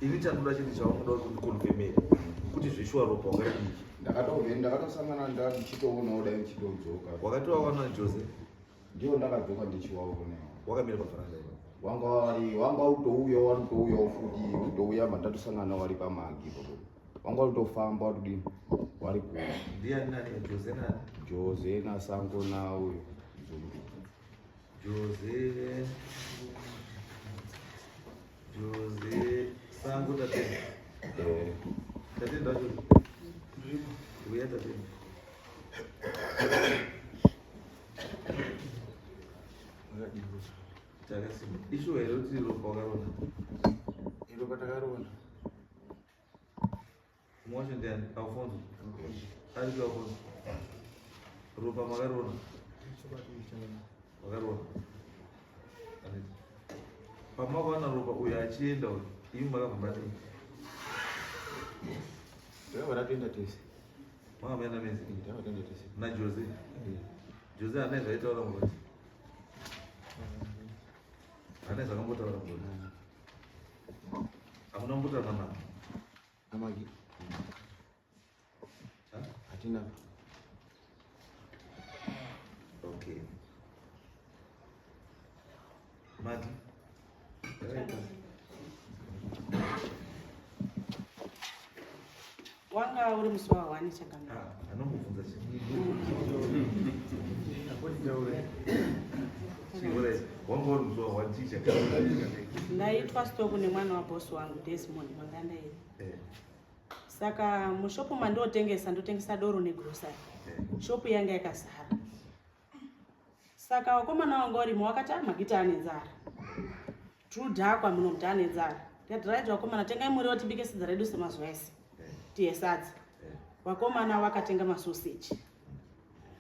ini chandoda chiti chaunoda kuti konfemeri kuti zveshuwa ropa wakadii ndakatosangana ndichitoonawo dai ndichitodzoka wakatowawana Jose ndiwo ndakadzoka ndichiwaonewa wakamira pavharanda wanga utouyawo futi utouya mandatosangana wari pamagi wanga utofamba watodini wari ku ndiani nani Jose nasango nauyo zumbi Jose sango tatenda tatenda uya tatenda takasima ishuwa here kuti ropa wakarona iropa takarona mwacho ndiani Alfonso ari kuAlfonso ropa makarona wakarona pamakawana ropa uyo achienda imi makabva matei takabva tatoenda tese Mama yana mezi. Na Jose. Jose anaweza ita wala mmoja. Anaweza kumbuta wala mmoja. Hamuna mbuta na mama. Amagi. Hatina. Okay. Magi. Wanga uri muswa wani chakanga. Anomufunza chingore wanga uri muswa wani chicha. Ndaitwa stoko nemwana wa boss wangu Desmond Manganda iri. Saka mushopu ndotengesa doro negrocery. Shopu yanga yakazara. Saka wakomana wangu warimo wakati magita anenzara. True dhakwa muno mti anenzara. Ndadhiraiti wakomana tengai muriwo tibike sadza redu semazuva ese. Tiye sadza. Wakomana wakatenga masoseji.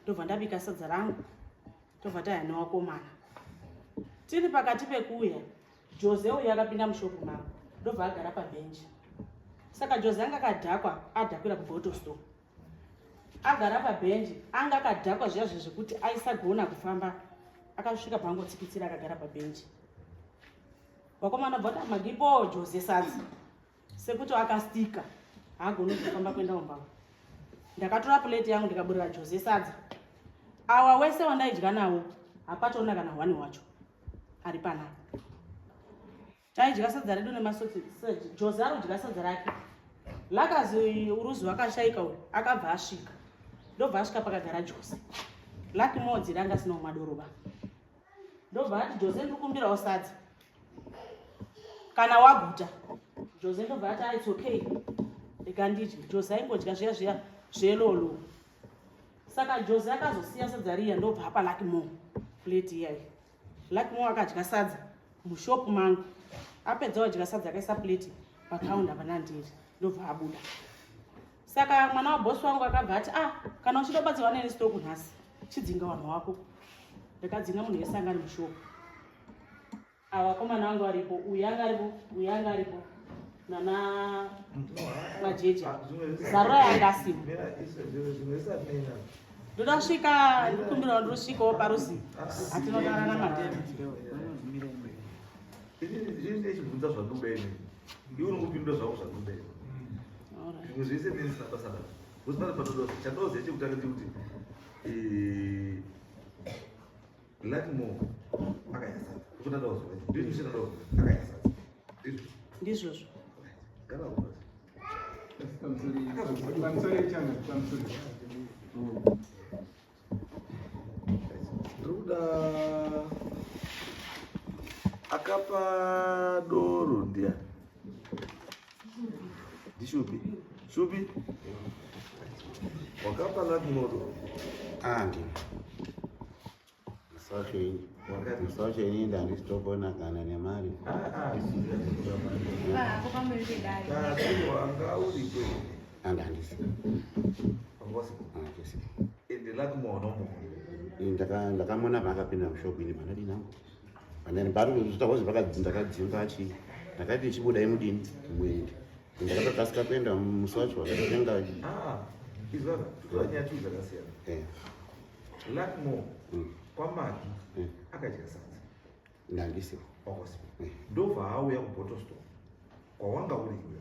Ndobva ndabika sadza rangu. Ndobva taya newakomana. Tiri pakati pekuuya, Jose uyu akapinda mushopu mangu. Ndobva agara pabhenji. Saka Jose anga akadhakwa adhakwira kubottle store. Agara pabhenji anga akadhakwa zviya zvekuti aisagona kufamba. Akasvika pangotsikitsira akagara pabhenji. Wakomana bvata magipo Jose sadza. Sekuti akastika. Haagoni kufamba kuenda kumba. Ndakatora plate yangu ndikaburira Jose sadza. Awa wese wandaidya nawo hapatona kana wani wacho. Ari panapa. Taidya sadza redu nemasoseji. Jose arodya sadza rake. Lakazi uruzi wakashaika uyu akabva asvika. Ndobva asvika pakagara Jose. Lucky modzi ranga sina madoroba. Ndobva ati Jose ndikumbirawo sadza. Kana waguta. Jose ndobva ati it's okay. Ndikandidya. Jose aingodya zviya zvelolo. Saka Jose akazosiya sadza riya ndobva apa Lucky Mo plate iyayi. Lucky Mo akadya sadza mushopu mangu. Apedza wadya sadza akaisa plate pakaunda pana ndiri. Ndobva abuda. Saka mwana wabosi wangu akabva ati kana uchidobatsirwa neni stoku nhasi chidzinga vanhu wako. Ndakadzinga munhu wese anga ari mushopu. Vakomana vangu varipo, uyu anga aripo. Nana majeje. Zaro yanga asimo. Ndodasvika ndikumbira ndosvikawo paruzi. Hatinodarana madeni. Ini chibvunza zvakudai. Iwe unokupindura zvako zvakudai. Zvimwe zvese ndisina basa naro. Usipane patodo chandoziye chekutanga ndikuti Lucky Mo akayasata. Ufuna ndawozwa. Ndizvo zvina ndawozwa. Akayasata. Ndizvozvo. Kana uko. Ruda akapa doro ndia. Dishubi. Shubi. Wakapa Lucky Mo. Andi. Sacho ini ndandisitopona kana nemari. Wanga uripo. Andandisi. Angwasi. Ende Lucky Mo nomo. Ndakamona pakapinda mushopu ini panadi nangu. Panani pari kuzvitakozi ndakadzimba achi. Ndakati chibuda imudini muende. Ndakatokasika kuenda musi wacho wakatotenga. Izvaka zvanyati zvakasiyana. Lucky Mo kwamagi akadya sadza. Ndandisi. Wakwasi. Ndobva auya kubottle store. Kwawanga uri iwe.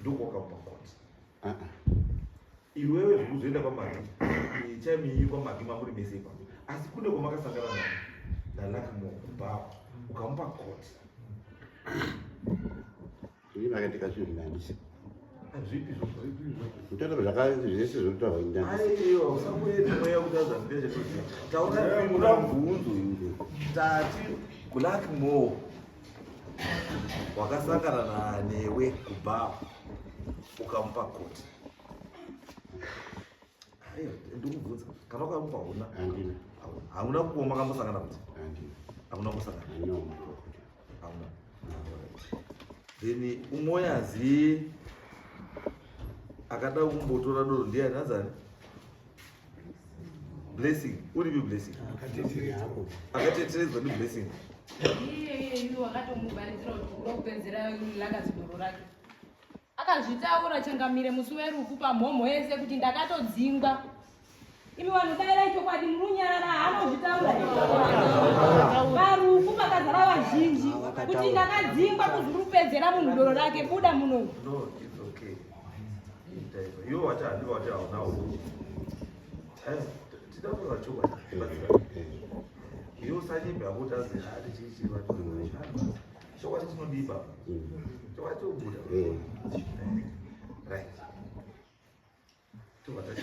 Ndokwakamupa koti. Iwewe zvikuzoenda kwamagi. Chaimii kwamagi mamuri mese ipapo. Asi kune kwamakasangana naLucky Mo kubva ukamupa koti. Ini makatika zvinhu ndandisi. Zvipi Mutoro zvese zvotaura ndandisi. Aiwa usangoenda mweya kutaza ndezvekuti taura muna mvunzo yule. Tati kuLucky Mo wakasangana newe kubva ukamupa koti. Aiwa ndikubvunza kana ukamupa huna Andina. Hauna kuoma makambosangana kuti? Andina. Hauna kusangana? No. Hauna. Then umoyazi akada kumbotora doro ndiye anazani? Blessing. Uripi Blessing? Akateterezwa ndiBlessing. Iye wakatomubarizira kuti urokupedzera lakazidoro rake. akazvitaura Changamire musi werufu pamhomho yese kuti ndakatodzingwa. Imi vanhu dai chokwadi murunyarara anozvitaura varufu pakazara vazhinji kuti ndakadzingwa kuzurupedzera munhu doro rake buda muno. No, it's okay. You what I do now. Titaura chokwadi. You said about us the attitude what chokwadi chinodipa. Chokwadi chobuda. Right. Chokwadi.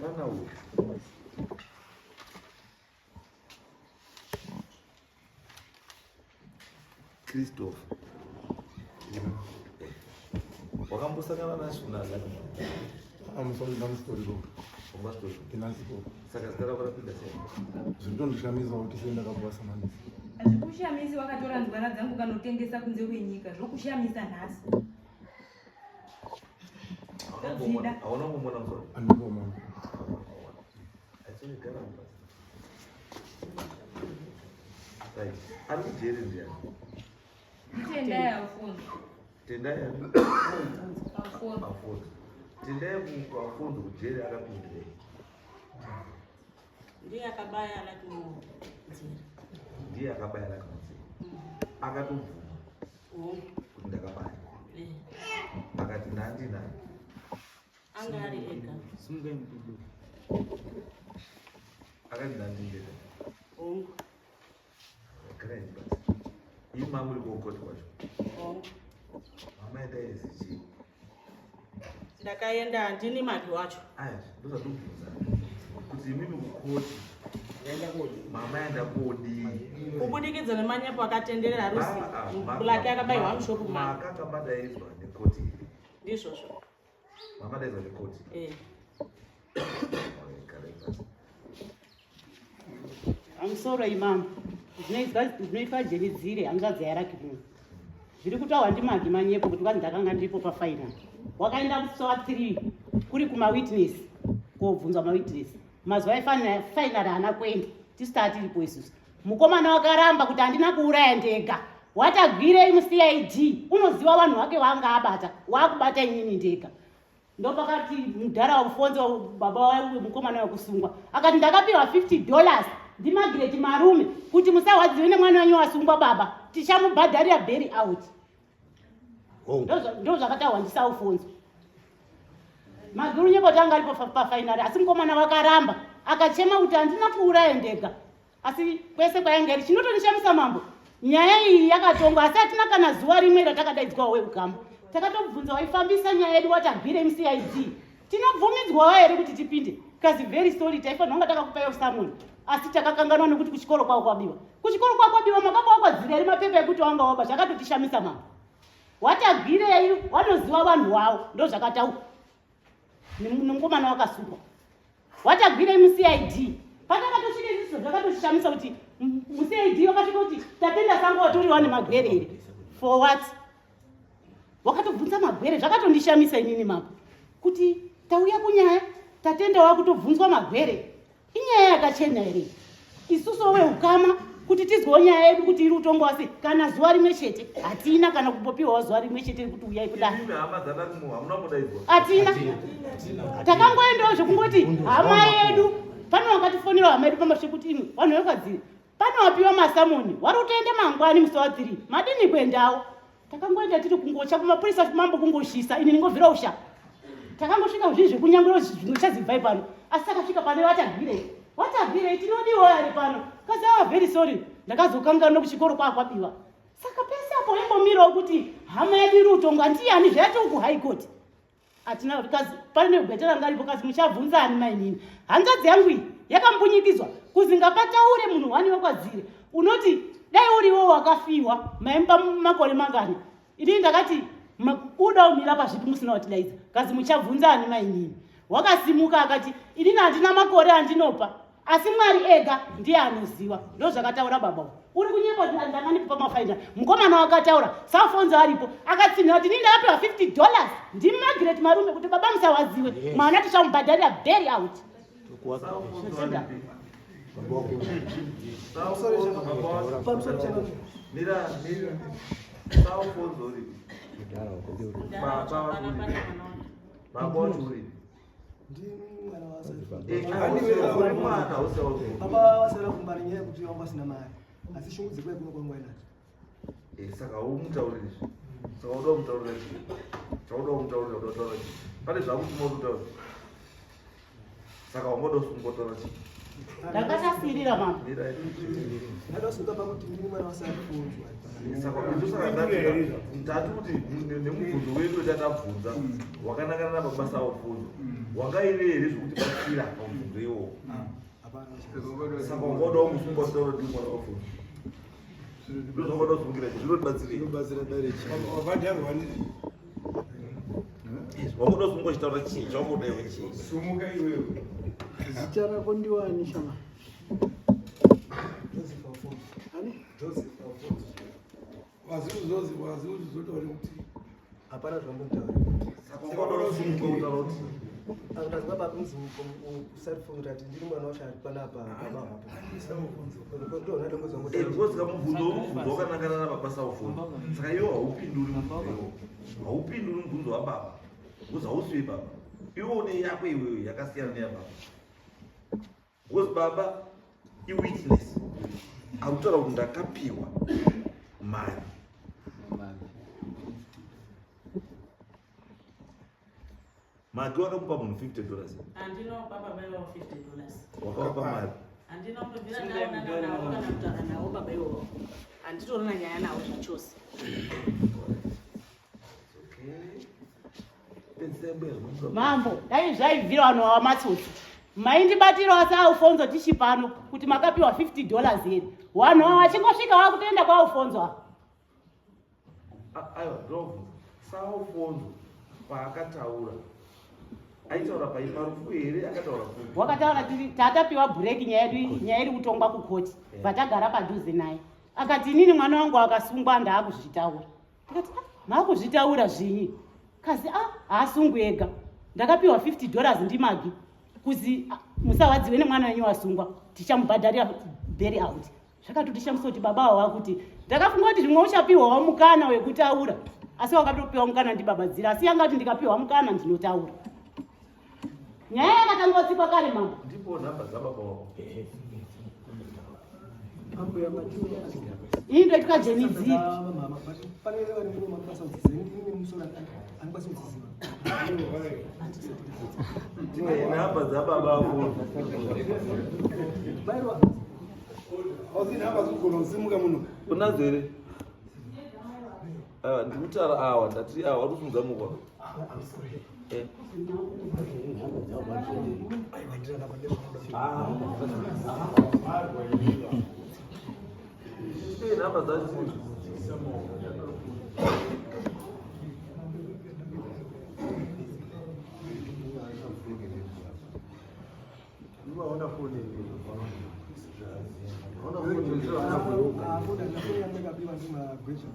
Mana u Christophe wakambosangana nacho nazani amusoridamustorigo ungastori inaziko saka zikara kurapinda sei zvitondishamiza kuti senda kakuvasamanisa Hazvikushamisi wakatora nzwana dzangu kanotengesa kunze kwenyika zvokushamisa nhasi. hauna kumona mzoro andingomona achigara pasi right ari kujeri ndiani Tendai Alfonso. tendai Alfonso. Alfonso tendai kuAlfonso kujeri akapindire ndiye akabaya alakunzira ndiye akabaya lakanzira akatobvuma kuti ndakabaya akati nandina anga ari ega akati nandindeta ongo karaini basi iyi mamuri kuokoti kwacho ongo mama endaizichi ndakaenda handini mari wacho aya ndozvatobvunza kuti imimi kukoti mama aenda kodi kubudikidza nemanyepo akatenderera rusi bulake akabayiwa mushopu maka akabadaizwa nekoti iri ndizvozvo mama adaizwa nekoti amusoro imam zvinoitwa jenidzire hanzvadzi yarakimuna zviri kutaurwa ndimagi manyepo kuti kwanzi ndakanga ndiripo pafainal wakaenda kusowa 3 kuri kumawitness kobvunzwa mawitness mazuva efainal haana kuenda tisita tiripo isusu mukomana wakaramba kuti handina kuuraya ndega watagwirei mucid unoziva vanhu vake vaanga abata waakubata inini ndega ndopakati mudhara wakufonzo baba wemukomana wekusungwa akati ndakapiwa $50 ndimagireti marume kuti musarwadziwe nemwana wenyu wasungwa baba tichamubhadharira bheri out ndo zvakataurwa ndisaufonzo maguru nyepo tanga aripo pafainari asi mukomana wakaramba akachema kuti handina kuuraya ndega asi kwese kwainge iri chinotondishamisa mambo nyaya iyi yakatongwa asi hatina kana zuva rimwe ratakadaidzwawo weugama takatobvunza waifambisa nyaya yedu watagwire mucid tinobvumidzwawo here kuti tipinde kazi very sorry taifanira kunga takakupayo samoni asi takakanganwa nekuti kuchikoro kwako kwabiwa kuchikoro kwako kwabiwa makabawa kwadzira iri mapepa ekuti wanga waba zvakatotishamisa mambo watagwirei wanoziva vanhu wavo ndo zvakataurwa nemukomana wakasungwa watagwirei mucid patakatosvika izvizvo zvakatotishamisa kuti mucid wakasvika kuti tatenda sango watoriwa nemagwere here for what wakatobvunza magwere zvakatondishamisa inini mambo kuti tauya kunyaya tatendawa kutobvunzwa magwere inyaya yakachena here isusu weukama kuti tizwewo nyaya yedu kuti iri utongwa sei kana zuva rimwe chete hatina kana kumbopiwawo zuva rimwe chete kuti uyai kudai hatina takangoendawo zvekungoti hama yedu pane wakatifonera hama yedu pamasve kuti imwe vanhu vekwadziri pane wapiwa masamoni wari kutoende mangwani musi wa3 madini kuendawo takangoenda tiri kungocha kumapurisa mambo kungoshisa ini ningovhira usha takangosvika zvinhu zvekunyangura zvinochazibvai pano asi takasvika pane watagwirei tinodiwo ari pano kazi ava very sorry ndakazokanganwa kuchikoro kwabiwa saka pese apo imbomirawo kuti hama yedu iri utongwa ndiyani zvayati uku high court hatina kuti kazi pane gweta ranga ripo kazi muchabvunzani mainini hanzvadzi yangu iyi yakambunyikidzwa kuzi ngapataure munhu wani wekwadzire unoti dai uriwo wakafiwa maimba makore mangani ini ndakati uda umira pazvipi musina kutidaidza kazi muchabvunzani mainini wakasimuka akati inini handina makore andinopa asi mwari ega ndiye anoziva ndo zvakataura baba uri kunyepa ndangandikupa mafaina mukomana wakataura saufonzo aripo akatsinhira kuti ini ndakapiwa $50 ndimi magireti marume kuti baba musawadziwe mwana tichamubhadharira bheri out Saufonzo uri. Baba wacho uri. Uri mwana usauzo. Baba wasala kumbali nyewe kuti wanga sina mali. Asishunguze kwe kuno kwangwa ina. Saka umutauriri. Saka udo umutauriri. Chaudo umutauriri udotauriri. Pane zvakuti mutauriri. Saka wangodo sungotaura chi. Ndakasasirira mama. Ndadosuka pakuti ndini mwana wasala kufunzwa. Saka ndati kuti nemubvunzo wedu chatabvunza wakanangana namabasa aubvunzo wangaine here zvokuti batsira pamubvunzo iwowo. Saka wangodawo musungositaura kuti mwana wabvunzo ndozvangoda kusungira chi zvinotibatsira wangoda kusungochitaura chii chaungodaiwe chii. Sumuka iwewe. Zita rako ndiwani shama? Joseph Alfonso. Waziuzotaura kuti Hapana zvambotaura. Saka wangoda kusungotaura kuti Akazwa baba kunzi cellphone rati ndiri mwana wacho ari panapa baba hapo. Ndo nado ngozongotaura. because kamubvunzo wakanangana namabasa aubvunzo saka iwo haupinduri mubvunzo haupinduri mubvunzo wababa because hausiwe baba iwo neyako iwewe yakasiyana neyababa because baba iwitness akutaura kuti ndakapiwa mari maki wakamupa munhu $50 Andinopa baba iwo $50. wakavapa mari Andinopembera nawo kana kutaura nawo baba iwo. Anditorina nyaya nawo zvachose. Mambo, dai zvaibvira vanhu vamatsotsi. Maindibatirawo saAlfonso tichi pano kuti makapiwa $50 here. Vanhu vachingosvika vakutoenda kwaAlfonso. aiwa ndobvunza saAlfonso paakataura aitaura paiparufu here akataura kuti Wakataura tatapiwa break nyaya iri kutongwa kukoti. Vatagara padhuze naye. Akati inini mwana wangu akasungwa ndaakuzvitaura. Ndikati maakuzvitaura zvinyi? Kazi haasungwi ega. Ndakapiwa $50 ndimagi. Kuzi musawadziwe nemwana wenyu wasungwa. Tichamubhadharira bail out. Zvakati tishamusoti baba wakuti ndakafunga kuti zvimwe uchapiwa mukana wekutaura. Asi wakatopiwa mukana ndibabadzira. Asi angati ndikapiwa mukana ndinotaura. Nyaya yakatangotsikwa kare mambo. ndipo nhamba dzababa wako Ambuya machuya. Ini ndoitwa Jenidziri. Mama, pane vari muno mabasa udzidzeni ndine musoro angikwanisi kudziziva. nhamba dzababa vako Bairwa. auzinhamba zikugona kusimuka muno. unadzo here ndikutaura awa ndati awa uri kusimudza mukwa nhamba dzacho Unaona foni. Hapo ndafanya mega bila ndima bridge.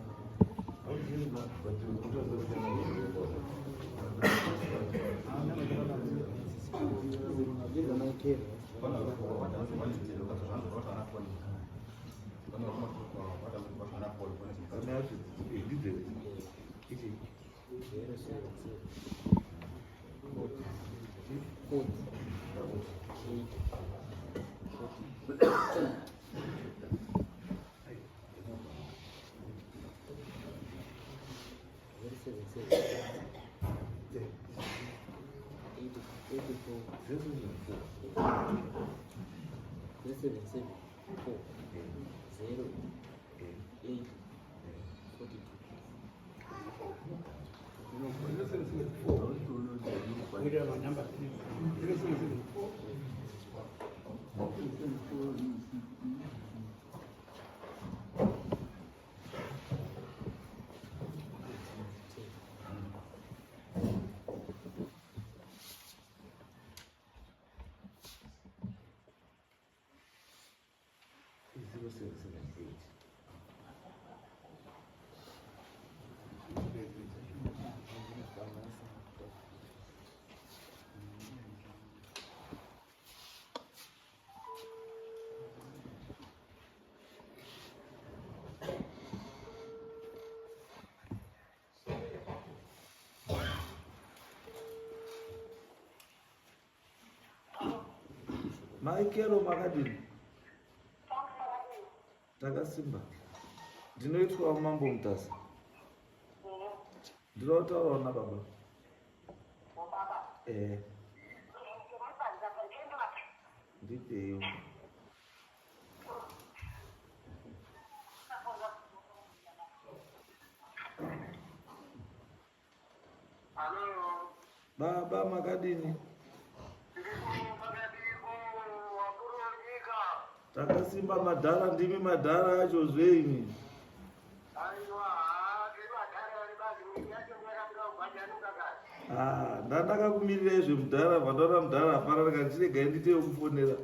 Maikero makadini? Takasimba. Ndinoitwa Mambo Mutasa. Ndinotaurawo nababa. Ndipeyo. Baba makadini? Takasimba madhara, ndimi madhara acho zveini. Ndandakakumirirai zvemudhara, pandaona mudhara hapana, ndiregai ndiite yokufonera.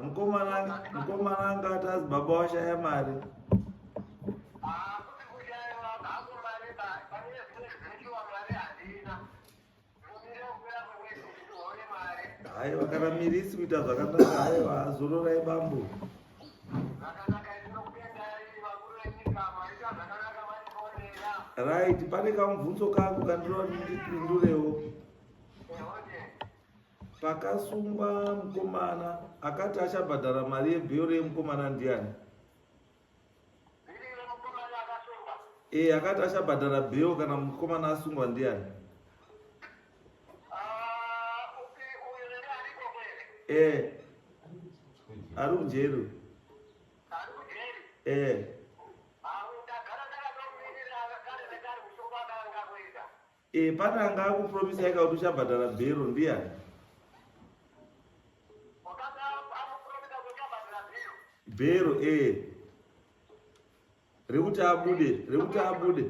Mukomana angati azi baba washaya mari. Haiwa kana miri isi kuita zvakanaka, haiwa zororai bambo. Right, pane kamubvunzo kangu kandinoda ndipindurewo. Pakasungwa mukomana akati achabhadhara mari yebheyo yemukomana ndiani? Akati achabhadhara bheyo kana mukomana asungwa ndiani? Ari mujeri. Pane anga akupromisa ika kuti uchabhadhara bheyo ndiani? Bheyo rekuti abude.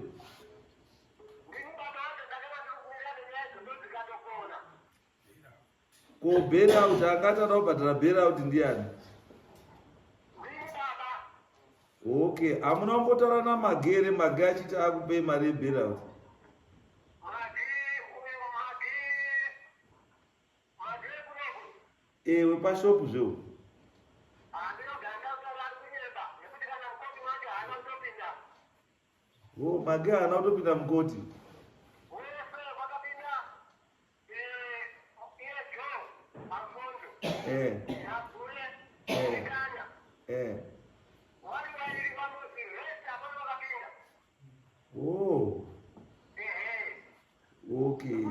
Ko bailout akati ada kubhadhara bailout ndiani? Okay, hamuna kumbotaura namagere achiti akupei mari yebailout? Wepashopu zvo. Mage haana kutopinda mukoti. Okay.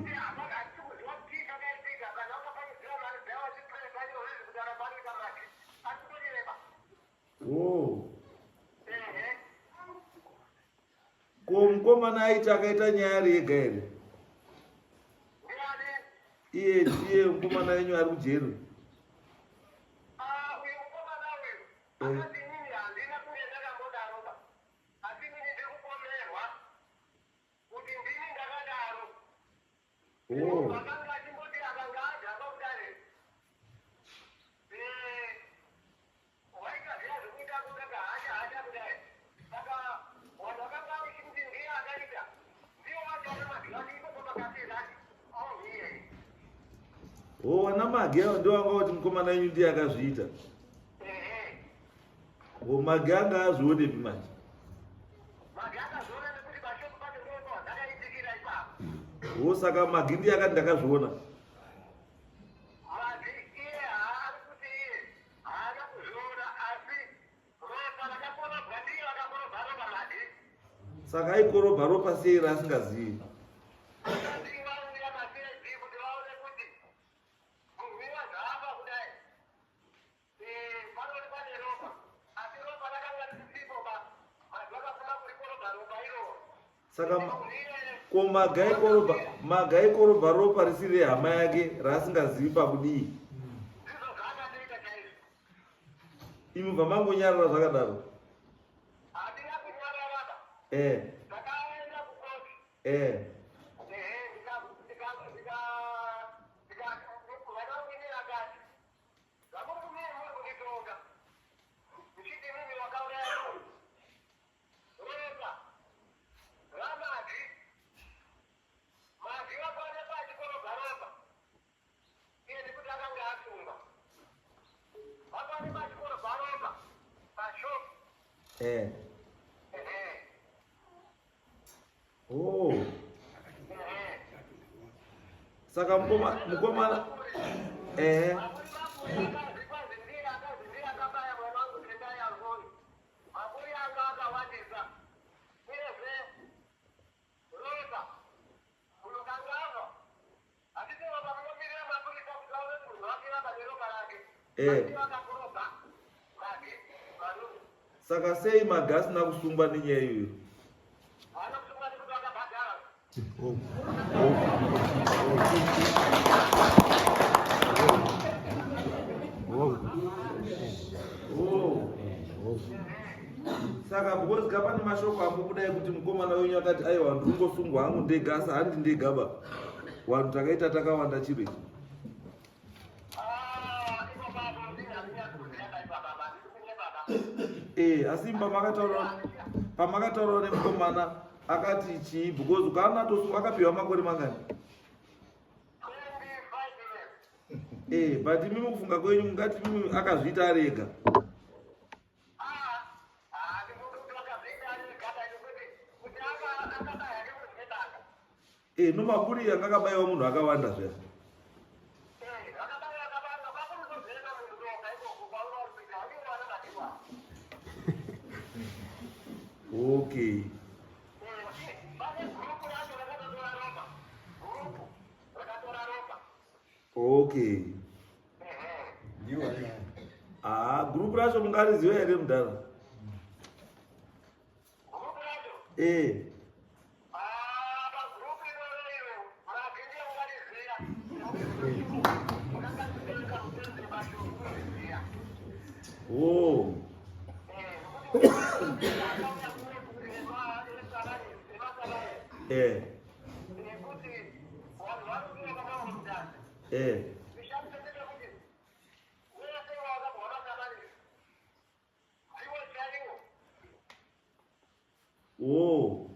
Ko mukomana aiti akaita nyaya yega here? Iye mukomana wenyu ari kujeri. Mage ndio anga kuti mukomana wenyu ndiye akazviita. Mage anga azvionepi manje? Saka mage ndiye akati ndakazviona. Saka aikorobha ropa sei rasingazivi? Saka ko magai korobha ropa risiri hama yake rasingazivi pakudii. Imi bva mangonyarara zvakadaro. Oh. Saka mukomana Saka sei magasi na kusungwa nenyaya iyoyo? Saka because pane mashoko ambokudai kuti mukomana wenyu akati aiwa ndingosungwa hangu ndegasa handi ndegaba vanhu takaita takawanda chiro ichi. Asi pamakataura nemukomana akati chii because ukaana tosunga akapiwa makore mangani? But mimi kufunga kwenyu ngati mimi akazviita ari ega. Nomaburi yanga akabayiwa munhu akawanda zvera. Okay. Okay. Group racho mungariziva here mudhara? Oh. Oh.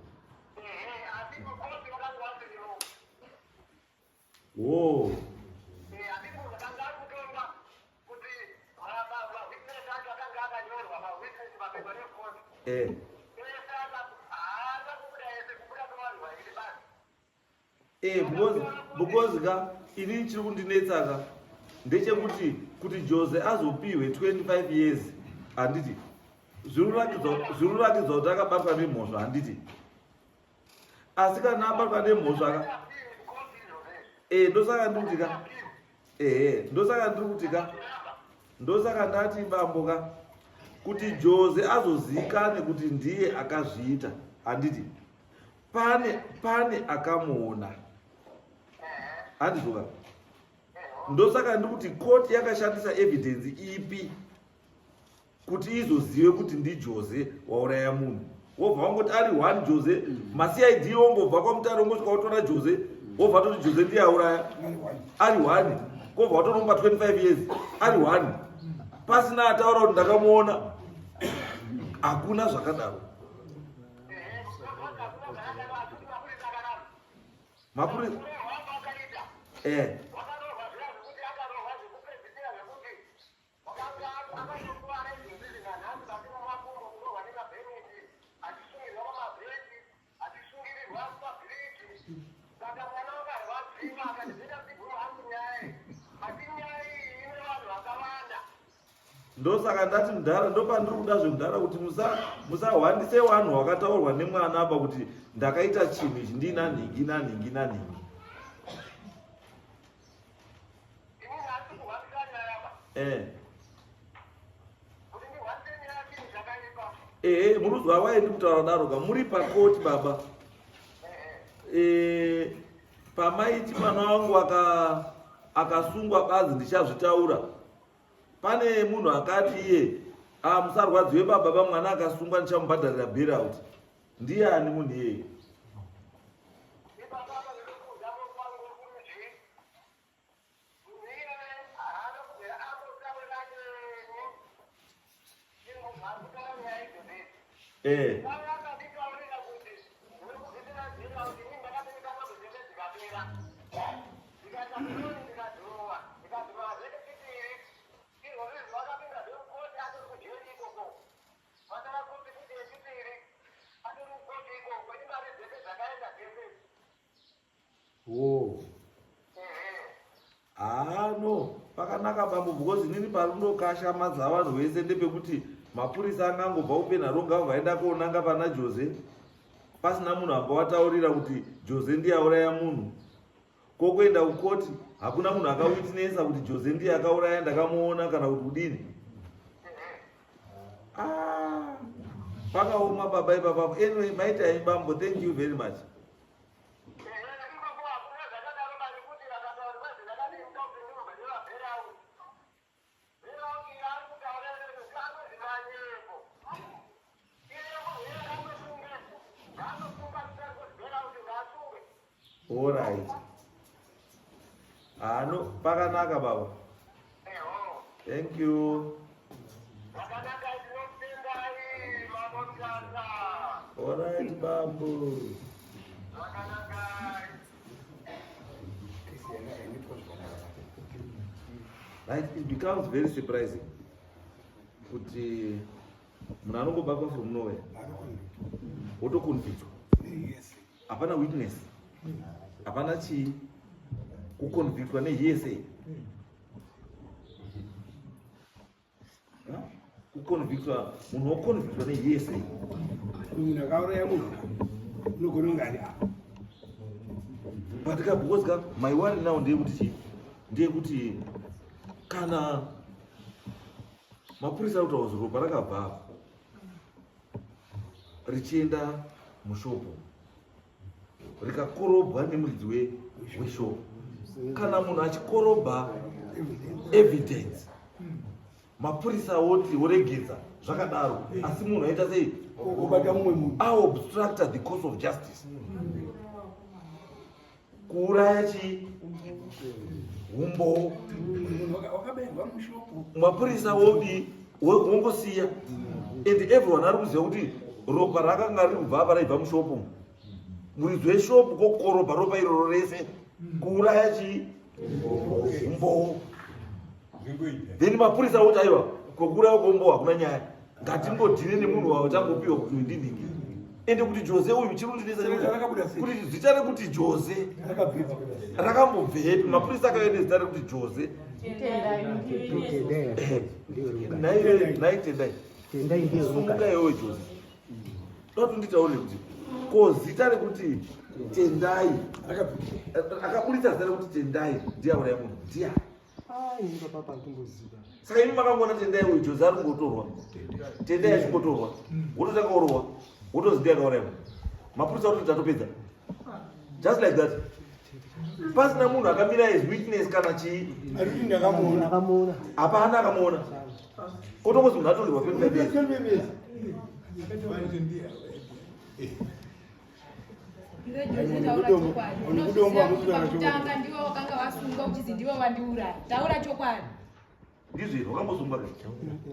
Oh. Because ini chiri kundinetsaka ndechekuti kuti Jose azopiwe 25 years handiti zvirurakidza kuti akabatwa nemhosva handiti. Asi kana abatwa nemhosva ndosaka ndosaka ndati bamboka kuti Jose azozikane kuti ndiye akazviita handiti pane akamuona handizoka. Ndosaka ndikuti koti yakashandisa evidence ipi kuti izozive kuti ndi Jose wauraya munhu. Wobva wangoti ari 1 Jose maCID wongobva kwamutare wongosvika wotora Jose wobva toti Jose ndiye auraya ari 1 kobva watonomba 25 years ari 1 pasina ataura kuti ndakamuona. Hakuna zvakadaro. Mapurisa ndosaka ndati mudhara ndopandiri kuda zvemudhara kuti musahwandise vanhu vakataurwa nemwana apa kuti ndakaita chinhu ichi ndina nhingi nanhingi nanhingi. Munozwa waendi kutaura daroka muri pakoti baba. Pamaiti mwana wangu akasungwa bazi ndichazvitaura. Pane munhu akati iye musarwadziwe baba mwana akasungwa ndichamubhadharira bailout. Ndiani munhu iyeye? no, pakanaka bambo, because inini parundokasha madzavanhu vese ndepekuti mapurisa angangobva upenharonga vaenda koonanga pana Jose pasina munhu ambavataurira kuti Jose ndiye auraya munhu. Kokuenda kukoti hakuna munhu akawitnesa kuti Jose ndiye akauraya, ndakamuona kana kuti kudini. Pakaoma baba ipapa. Anyway, maita bambo, thank you very much. All right. No, pakanaka baba. Thank you. All right, bambo. Like, it becomes very surprising. Kuti munhu anongobva from nowhere. Wotoconvictwa. Hapana witness. Hapana chii. Kuconvictwa nehearsay. Kuconvictwa, munhu woconvictwa nehearsay. Munhu akauraya munhu unogona kunge ari apa. But because my worry now ndeyekuti kana mapurisa autaura ropa rakabva richienda mushopu rikakorobwa nemuridzi weshopu, kana munhu achikorobha evidence, mapurisa oti woregedza zvakadaro, asi munhu aita sei? Obata mumwe munhu. Obstructed the course of justice. Kuuraya chi humbo. Wakabenga mushopu. Mapurisa wongosiya. And everyone ari kuziva kuti ropa rakanga riri kubva apa raibva mushopu. Muridzi weshopu kokorobha ropa iroro rese. Kuuraya chi humbo. Then mapurisa oti aiwa kokuuraya kwehumbo hakuna nyaya. Ngatingodhine nemunhu watangopiwa kuti ndinhingi. Ende kuti Jose uyu chirundinesa kuti zita rekuti Jose rakambobvepi? Mapurisa akaenda zita rekuti Jose. Naitendai sumuka iwewe Jose. Doti nditaure kuti ko zita rekuti Tendai akaburitsa zita rekuti Tendai ndiye auraya munhu ndiye. Saka imi makangoona Tendai uyu Jose ari kungotorwa. Tendai achingotorwa wototanga orowa wotozidia akauraya munhu. Mapurisa ototi tatopedza. Just like that. Pasina munhu akamira as witness kana chii. Ariti ndakamuona. Hapana akamuona. Kotongozi munhu atorerwa 25 days. Pakutanga ndiwo wakanga wasunga uchizi ndiwo wandiuraya. Taura chokwadi. Ndizvo wakambosungwa kai?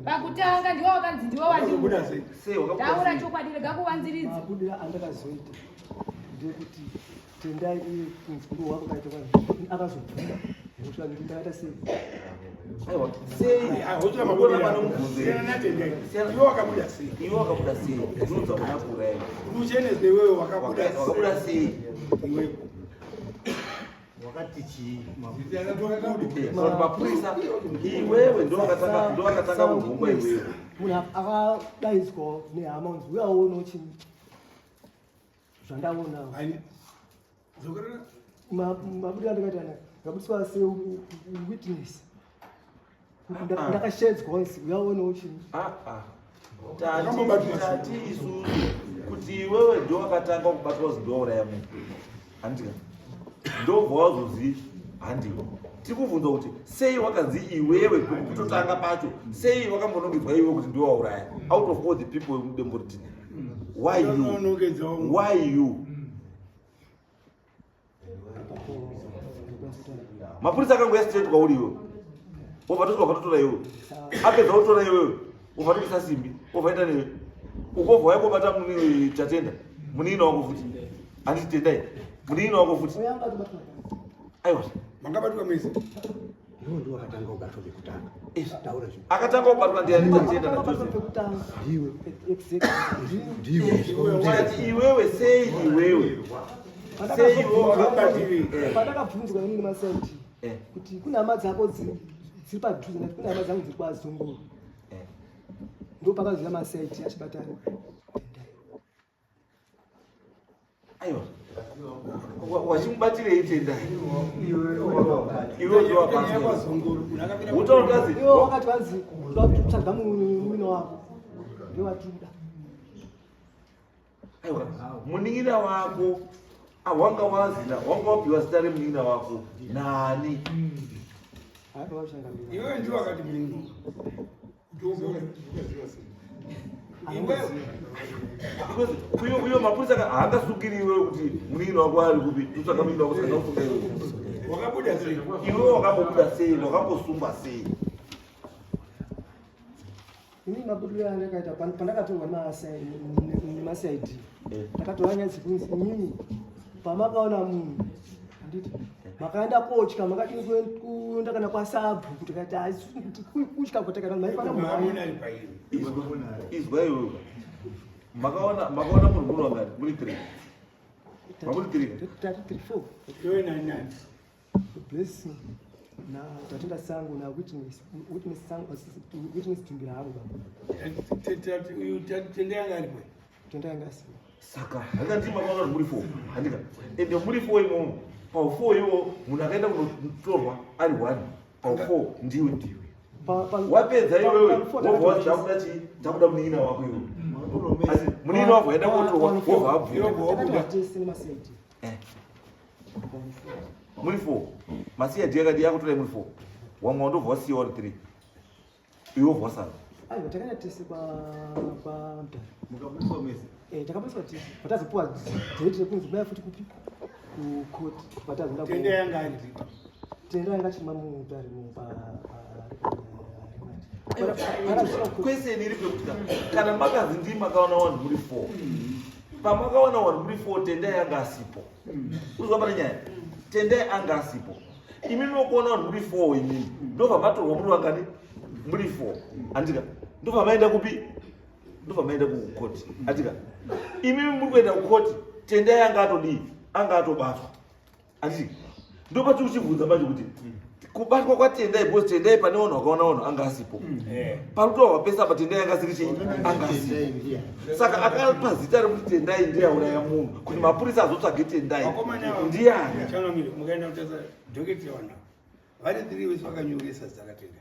Pakutanga ndiwo wakanzi ndiwo wandiuraya. Sei wakambosungwa? Taura chokwadi rega kuwanziridza. Mabudira andakazoita ndekuti Tendai uyu mukuru wako kaita kwani akazobvira kuti ndakaita sei. Aiwa, sei Hocha mabona mabudira. manomubvunze. Siyana Tendai. Iwe wakabuda sei? Iwe wakabuda sei? Ndinonza kuna kuuraya. Luchenez newewe wakabuda sei? Wakabuda sei? Iwe. Wakati chii. Saka mapurisa iwewe ndo wakatanga muhungwa iwewe. Munhu akadaidzwa nehama unzi uyaona uchini zvandaona. Zokorera? Mabudira ndakatana ndabudiswa witness. Ndakashedzwa unzi uyaona uchini. Tati isusu kuti iwewe ndo wakatanga kubatwa kuzi ndo wauraya munhu. Handika. Ndobva wazozi handiwo. Tikubvunza kuti sei wakanzi iwewe kutotanga pacho, sei wakambonongedzwa iwewe kuti ndiwe wauraya? Out of all the people mudemboriti. Why you? Why you? Mapurisa akangoya straight kwauri iwewe. Wabva watotora iwewe. Apedza kutora iwewe. Wabva tokisa simbi. Wabva newe. Ukobva waikobata muni Tatenda. Munini wako futi. Handiti Tendai. Munini wako futi. Aiwa. Mangabatwa mezi. Iwo ndo wakatanga kubatwa bekutanga. Taura zvo. Akatanga kubatwa ndiani Tatenda na Jose? Ndiwe. Wati iwewe sei iwewe? pandakabvunzwa inini masaiti kuti kune hama dzako dziri padhuze nati kune hama dzangu dziri kwazunguru ndo pakaziva masaiti achibatana aiwa wachimubatirei tendai iwe iwe wakati vanzi uda kuti kutsvaga muwina wako ndewatikuda aiwa munin'ina wako wanga wazina wanga wapiwa zita remunin'ina wako nani iwe ndiwo wakati munin'ina uyo mapurisa haangasungiri iwe kuti munin'ina wako ari kupi tutsvaga munin'ina wako saka usunga iwe wakabuda sei iwe wakambobuda sei wakambosungwa sei inini mabudiro andakaita pandakatorwa nemasaidi ndakatora nyadzi kunzi inini pamakaona munhu anditi makaenda kotya makadii kuenda kana kwasabhu kuti kati kuti kutya kotakana izwa iwe makaona munhu muno wangani muri 3 mamuri 34 iwe nani blessing na tatenda sangu na witness tumbira haro tende yanga ari kwe tenda yanga si saka hakati makaona muri 4 andika ende muri 4 imo pa 4 iwo munhu akaenda kunotorwa ari 1 pa 4 ndiwe wapedza iwewe wobva chakuda munin'ina wako iwe asi munin'ina wako aenda kotorwa wobva abvuka muri 4 masiyadi yakadi yakutorai muri 4 wamwe wandobva wasiya wari 3 iwe wobva wasara aiwa takaenda tese pamudhara takaburiswa tese patazopuwa dheti rekunzi baya futi kupi kukoti tende yanga ari tenda yanga chima mudhari kweseni iri pekutika kana makazi ndii makaona wanhu muri 4 pamakaona wanhu muri 4 tendai anga asipo uzwa pane nyaya tendai anga asipo imi nokuona wanhu muri 4 imini ndobva matorwa muri vangani muri 4 andika ndobva maenda kupi ndobva maenda kukoti andika imi muri kuenda kukoti tendai anga atodii anga atobatwa anditi ndopati uchibvunza manje kuti kubatwa kwatendai because tendai pane vanhu vakaona vanhu anga asipo parutohwa pesa apa tendai anga siri chii anga asipo saka akapa zita rekuti tendai ndiyauraya munhu kuti mapurisa azotsvage tendai ndiani mukaenda kutasa dhoketi yawana vari 3 vese vakanyoresa dzakatendai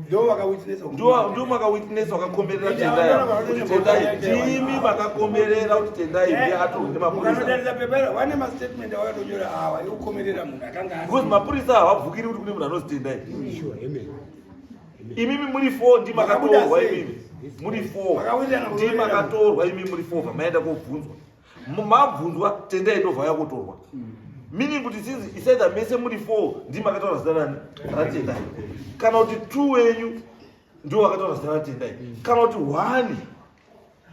ndo makawitness wakakomberera tendai kuti tendai timi vakakomberera kuti tendai ndiatorwe nemapurisa pepera vane mastatement avakatonyora awa ikukomberera munhu akanga because mapurisa havabvukiri kuti kune munhu anozi tendai imimi muri 4 ndi makatorwa imimi muri 4 ndi makatorwa imimi muri 4 pamaenda kobvunzwa mabvunzwa tendai ndobva yakotorwa meaning kuti sinzi isaida mese muri 4 ndi makataura zita rani ratendai kana kuti 2 wenyu ndio wakataura zita ratendai kana kuti 1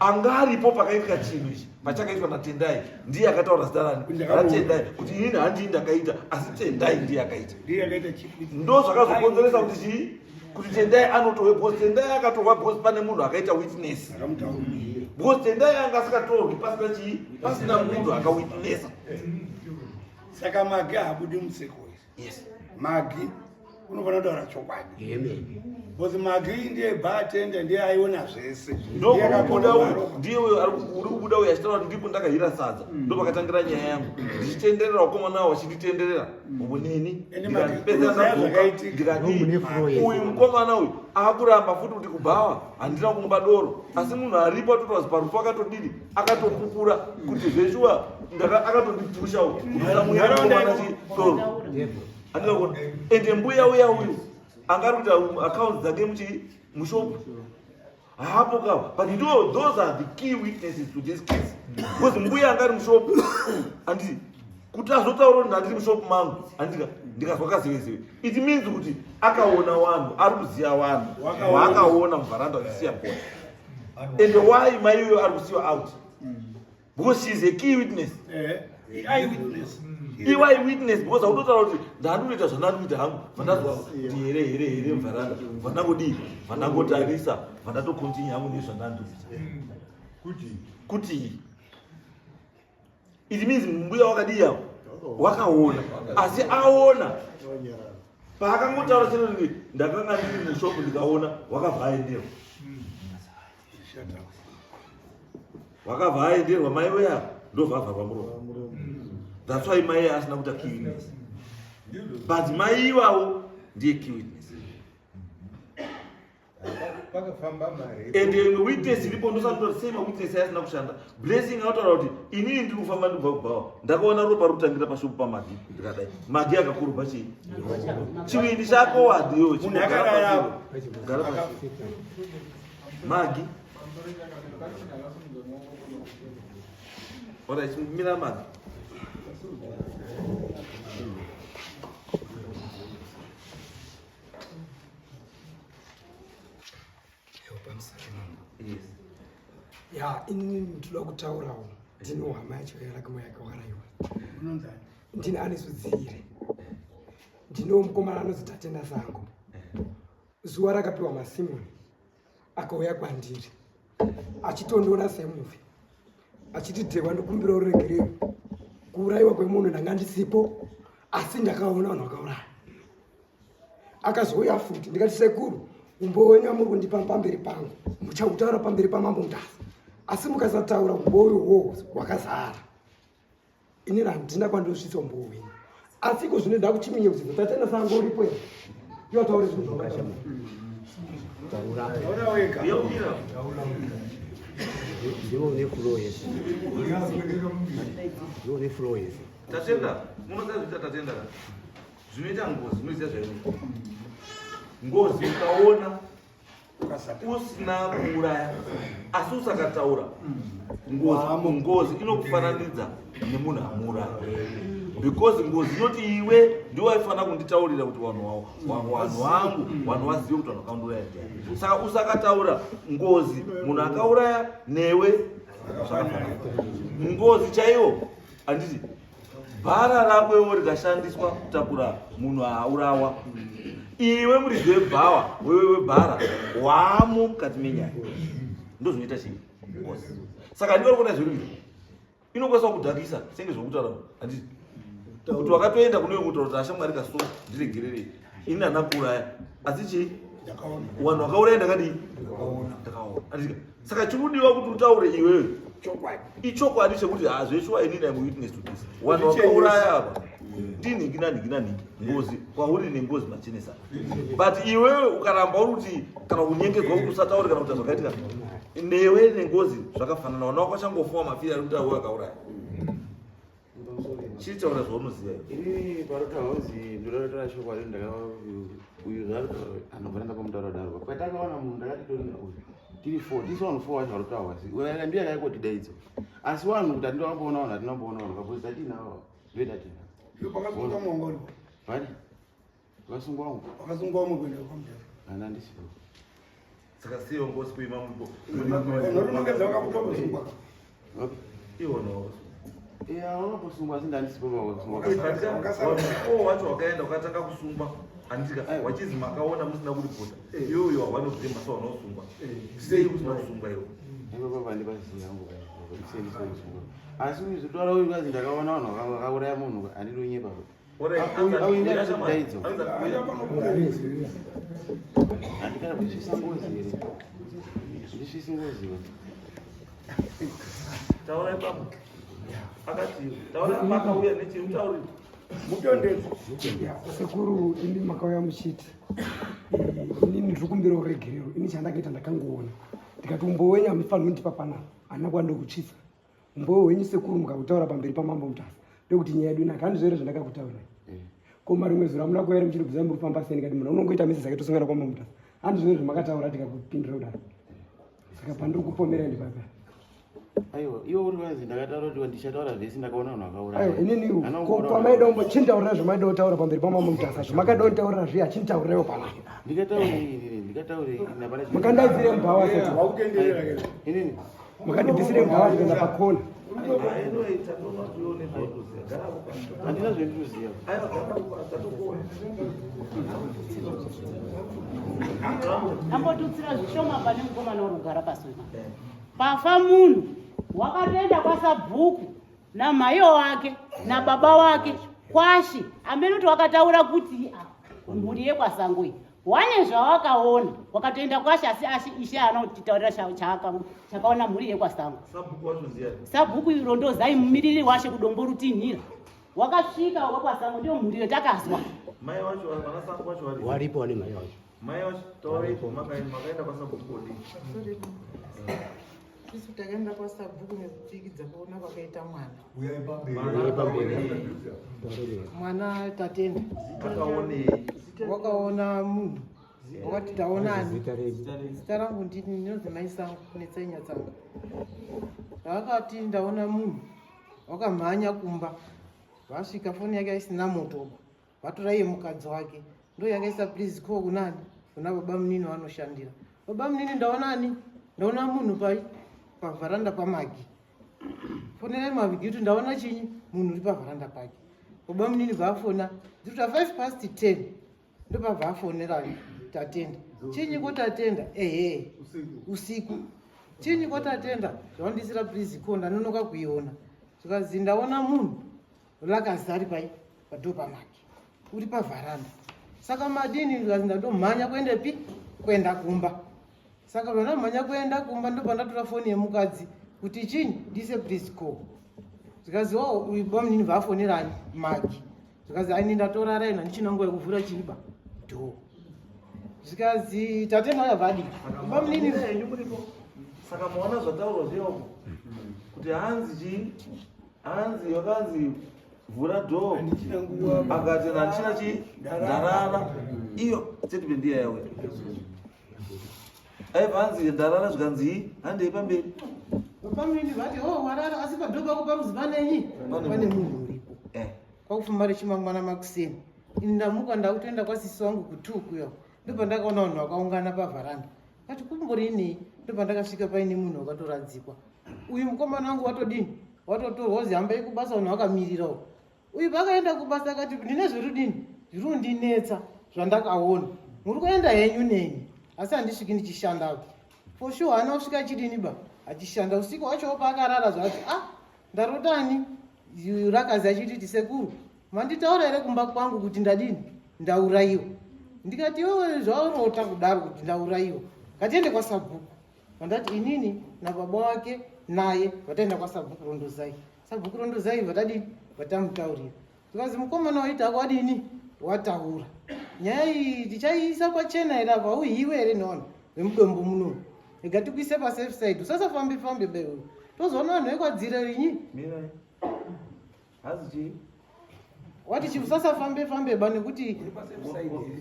angaripo pakaitika chinhu ichi pachakaitwa natendai ndiye akataura zita rani ratendai kuti inini handii ndakaita asi tendai ndiye akaita ndo zvakazokonzeresa kuti chii kuti tendai anotorwe because tendai akatorwa because pane munhu akaita witness because tendai anga asikatorwi pasina chii pasina munhu akawitnessa saka magi haabudi museko yes magi unofanira kutaura chokwadi because magi ndiye bartender ndiye aiona zvese ndiye uri kubuda uyo achitaura kuti ndipo ndakahira sadza ndo pakatangira nyaya yangu ndichitenderera wakomana wavo vachinditenderera ubunini ndikadii uyu mukomana uyu akuramba futi kuti kubhawa handina kumupa doro asi munhu aripo atotozi parufu akatodini akatopupura kuti zveshuwa akatondipushawo kutisamuyamukomana chidoro andikakuona ende mbuya uya uyu angari kuita accounts dzake mushopu hapo kava but those are the key witnesses to this case because mbuya angari mushopu anditi kuti azotaura kuti ndandiri mushopu mangu andika ndikazwa kazivezive it means kuti akaona vanhu ari kuziva vanhu vaakaona mubvaranda vachisiya mboni and why mai uyo ari kusiyiwa out because she is a key witness iwai witness because autotaura kuti ndandoita zvandanoita hangu vandazwa kuti here mubvaranda vandangodii vandangotarisa vandatokontinya hangu nezvandandoita kuti it means mbuya wakadiya wakaona asi aona paakangotaura chero ndakanga ndiri mushopu ndikaona wakabva aenderwa wakabva aenderwa mai weya ndobva abva pamuromo. That's why mai asina kuita key witness, but mai ivavo ndiye key witness. And witness iripo ndosatorisema witness yasina kushanda. Blessing anotaura kuti inini ndiri kufamba ndibva kubvawa ndakaona ropa rokutangira pashopu pamagi ndikadai magi akakuruba chii chivindi chako wadiyo gara pasi magi ora mira magi ya inini ndinoda kutaurawo ndino hama yacho yarakamo yakawaraiwa ndini anisodzire ndino mukomana anonzi Tatenda Sango. Zuva rakapiwa masimoni akauya kwandiri achitondiona semuvi achiti dhekwa ndikumbira uregerero kuuraiwa kwemunhu ndanga ndisipo asi ndakaona vanhu vakauraya. Akazouya futi ndikati sekuru umbowenya muri kundipa pamberi pangu muchautaura pamberi pamambo Mutasa asi mukasataura umboyo uwowo wakazara. Inini handina kwandosvitsa umbowenya asi iko zvino ndakuchiminyeuzidza Tatenda Sango uripo here yotaure zvinhu zvakashama Tatenda munozazvita Tatenda zvinoita ngozi munoziva zvaino ngozi ukaona usina kuuraya asi usakataura ngozi inokufananidza nemunhu amuuraya because ngozi inoti iwe ndiwe waifanira kunditaurira kuti vanhu vangu vazive kuti vanhu vakaunduraya ndiani. Saka usakataura ngozi munhu akauraya newe zvakafanana ngozi chaiwo handiti bhara rakwewo rikashandiswa kutakura munhu aurawa iwe muridzi webhawa wewe webhara wamo mukati menyaya ndozvinoita chii ngozi. Saka ndiri kuona zviri inokwanisa kudhakisa senge zvokutaura handiti kuti wakatoenda kune mutauro kuti ashamwari kaso ndiregererei ini hana kuuraya asi chii vanhu vakauraya ndakadii ndakaona. Saka chikudiwa kuti utaure iwewe ichokwadi chekuti zveshuwa inini am witness to this vanhu vakauraya apa ndinhingi ngozi kwauri nengozi machinesa but iwewe ukaramba uri kuti kana kunyengedzwa kuti usatauri kana kuti zvakaitika newe nengozi zvakafanana vana vakachangofuwa mafiri ari kuti awe akauraya chiitaura zvaunoziva ini parotaura kuti ndotaura chokwadi uyu anofanira pamutaura daro patakaona munhu ndakatitorina uyu tiri 4 tisi vanhu 4 vacho varutaura ndiyo yakaikotidaidza asi vanhu kuti handinamboona vanhu hatinamboona vanhu kapozi tatinavo vedatina Pakasunga mongo uri. Vale? Vakasungwa wangu? Vakasungwa wangu kwenda kwamjara. Hana ndisipo. Saka siyo ngosi kuima mbo. Norinongedza vakakutombo sungwa. Okay. Iwo no. Wakaposungwa sinda ndisipo vakasungwa. Wacho wakaenda wakatanga kusungwa. Andika wachizi makaona musina kuripota. Iyoyo wavanobvima so vanosungwa. Sei usina kusungwa iwo. Iwo baba ndipasiya yangu kai. Kuseni kusungwa. Asi zvitoro uyu kazi ndakaona vanhu vakauraya munhu andinonyepa auindakadaidzo handikana kuzvisa ngozi here ndisvisi ngozi taura ipapo akati taura makauya nechimutauri mutondedzi sekuru ini makauya muchiti inini ndiri kumbira uregerero ini chandakaita ndakangoona ndikati umbowenya mufanira kundipa panapa handina kwandokuchisa mbo wenyu sekuru mukakutaura pamberi pamambo Mutasa ndokuti nyaya yedu inaka handizvo zvandakakutaura koma rimwe zuva muna kuvaira muchiri kubvisa muri kufamba sei ndikati munhu unongoita misi dzake tosongana kwamambo Mutasa handizvo zvamakataura tikakupindura kudaro saka pandiri kupomera ndipapa aiwa iwo uri kwanzi ndakataura kuti ndichataura vhesi ndakaona vanhu vakauraya aiwa ininiwo kwamaida chintaurira zvamaida kutaura pamberi pamambo Mutasa zvamakaida kutaurira zviya chintaurirewo panapa ndikataure mukandaidzire mubhawa inini mukandibvisire mubhawa tikaenda pakona handina zvendinoziva ambotutsira zvishoma pane mukomana uri kugara pasina pafa munhu wakatoenda kwasabhuku namaiyo wake nababa wake kwashi amene kuti wakataura kuti mhuri yekwasango iyi wane zvawakaona wakatoenda kwashi asi ishe ana kutitaurira chakaona mhuri yekwasango. Sabhuku iro ndozai mumiriri washe kudombo rutinhira wakasvika wakwasango ndio mhuri yotakazwa. Mai wacho vanasango vacho waripo wane mai wacho. Mai wacho tauripo makaenda kwasabhuku kodi. Isu takaenda kwasabhuku nekupikidza kuona kwakaita mwana. Mwana tatenda. Wakaona munhu. Wakati taonani. Zita rangu ndinozi Maisango kunetsenya dzangu. Wakati ndaona munhu. Wakamhanya kumba. Vasvika foni yake isina moto. Vatora iye mukadzi wake. Ndo yakaisa please call kunani? Kuna baba munini wanoshandira. Baba munini ndaonani? Ndaona munhu pavharanda pamagi. Fonera mavhiki kuti ndaona chinyi munhu uri pavharanda pake. Baba munini vafona dzikuta 10:05 ndo pavafonera tatenda. Chinyi kotatenda? Usiku. Chinyi kotatenda? Zvandisira please konda nonoka kuiona. Zvikazi ndaona munhu lakazari padopa magi. Uri pavharanda. Saka madini ndikazi ndomhanya kuendepi? Kuenda kumba. Saka vana mhanya kuenda kumba ndo pandatora foni yemukadzi kuti chinyi ndise please call. Zvikazi uyu baba munini vafonera magi. Zvikazi aini ndatora raina ndichinongo yekuvhura chiriba. Do. Zvikazi tatenda yavadi. Baba munini saka muona zvataurwa zveyoko kuti hanzi yakanzi vhura dhoo akati handichina ndarara iyo statement iya yawe aibva hanzi ndarara zvikanzi handei pamberi. Baba munini vati warara asi padhoo pako paruzi panenyi pane munhu uripo. Kwakufamba rechimangwana makuseni ini ndamuka ndautoenda kwasisi wangu kutukuyo ndopandakaona vanhu vakaungana pavharanda kati kumborinei ndopandakasvika paine munhu wakatoradzikwa. Uyu mukomana wangu watodini watotorwa ozi hambai kubasa vanhu vakamirirawo. Uyu pakaenda kubasa akati ndine zvirudini zviri kundinetsa zvandakaona muri kuenda henyu neni asi handisviki ndichishandawo. For sure haana kusvika chidini ba achishanda usiku wacho paakarara zvati ndarotani rakazi achititi sekuru manditaura here kumba kwangu kuti ndadini ndaurayiwa. Ndikati iwe zvaurota kudaro kuti ndaurayiwa ngatiende kwasabhuku. Vandati inini nababa wake naye vataenda kwasabhuku Rondozai. Sabhuku Rondozai vatadini vatamutaurira. Zvikazi mukomana waita wadini wataura. Nyaya iyi tichaiisa pachena here apa uhiwe here nevanhu vemudombo munomu. Ega tikuise pasafe side usasafambe bewe. Tozoona vanhu vekwadzira rinyi. Hazi chii? Wati chiusasafambe ba nekuti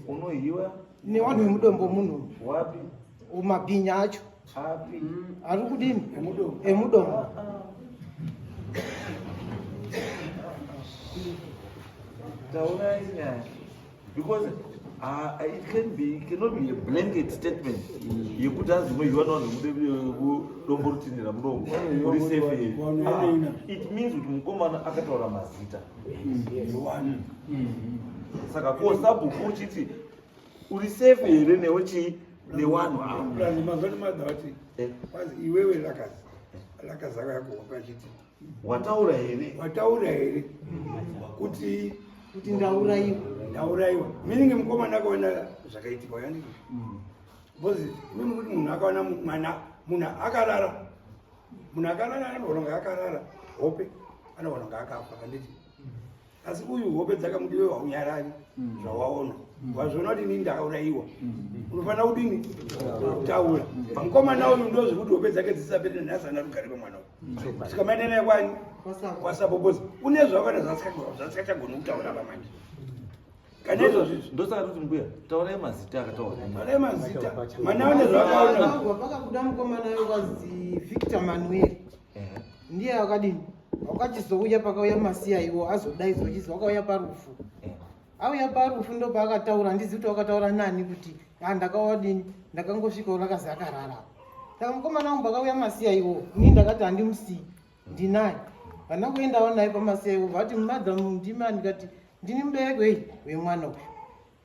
unohiwa nevanhu vemudombo munomu. Wapi? Mabhinya acho. Api? Ari kudini? Emudombo. Taura inyaya. Because it cannot be a blanket statement. Yekuti hanzi muhiwa navanhu vemudombo rutinhira mudombo uri safe here. It means kuti mukomana akataura mazita. Saka ko sabhuku uchiti uri safe here newe chii newanhu ava. Mazoni madhati kwanzi iwewe lakazi yako wakachiti wataura here kuti ndaurayiwa meaning mukomana akaona zvakaitika yani bozi mimi kuti munhu akaona mwana munhu akarara anoononga akarara hope anoononga akafa kanditi asi uyu hope dzakamudiwe waunyarari zvawaona wazviona kuti inini ndakaurayiwa unofanira kudini kutaura mukomana uyu ndozvekuti hope dzake dzisapere nhasi ana rugare pamwana uyu sikamaenena kwani kwasabobozi une zvavana zvasikachagoni kutaura pamanje kana izvozvo ndosaka kuti mbuya taurai mazita akataura mazita mwana ane zvakaona pakabuda mukomana wekwazi Victor Manuel ndiye akadini wakachizouya pakauya masiya iwo azodaidzwa chizi wakauya parufu auya parufu ndo paakataura ndizi kuti wakataura nani kuti ndakawadini ndakangosvikawo rakazi akarara. Saka mukomana wangu pakauya masiya iwo ini ndakati handimusii ndinaye hana kuendawo naye pamasiya iwo vati madhamu ndimani ndikati ndini mubereki wemwana uyu.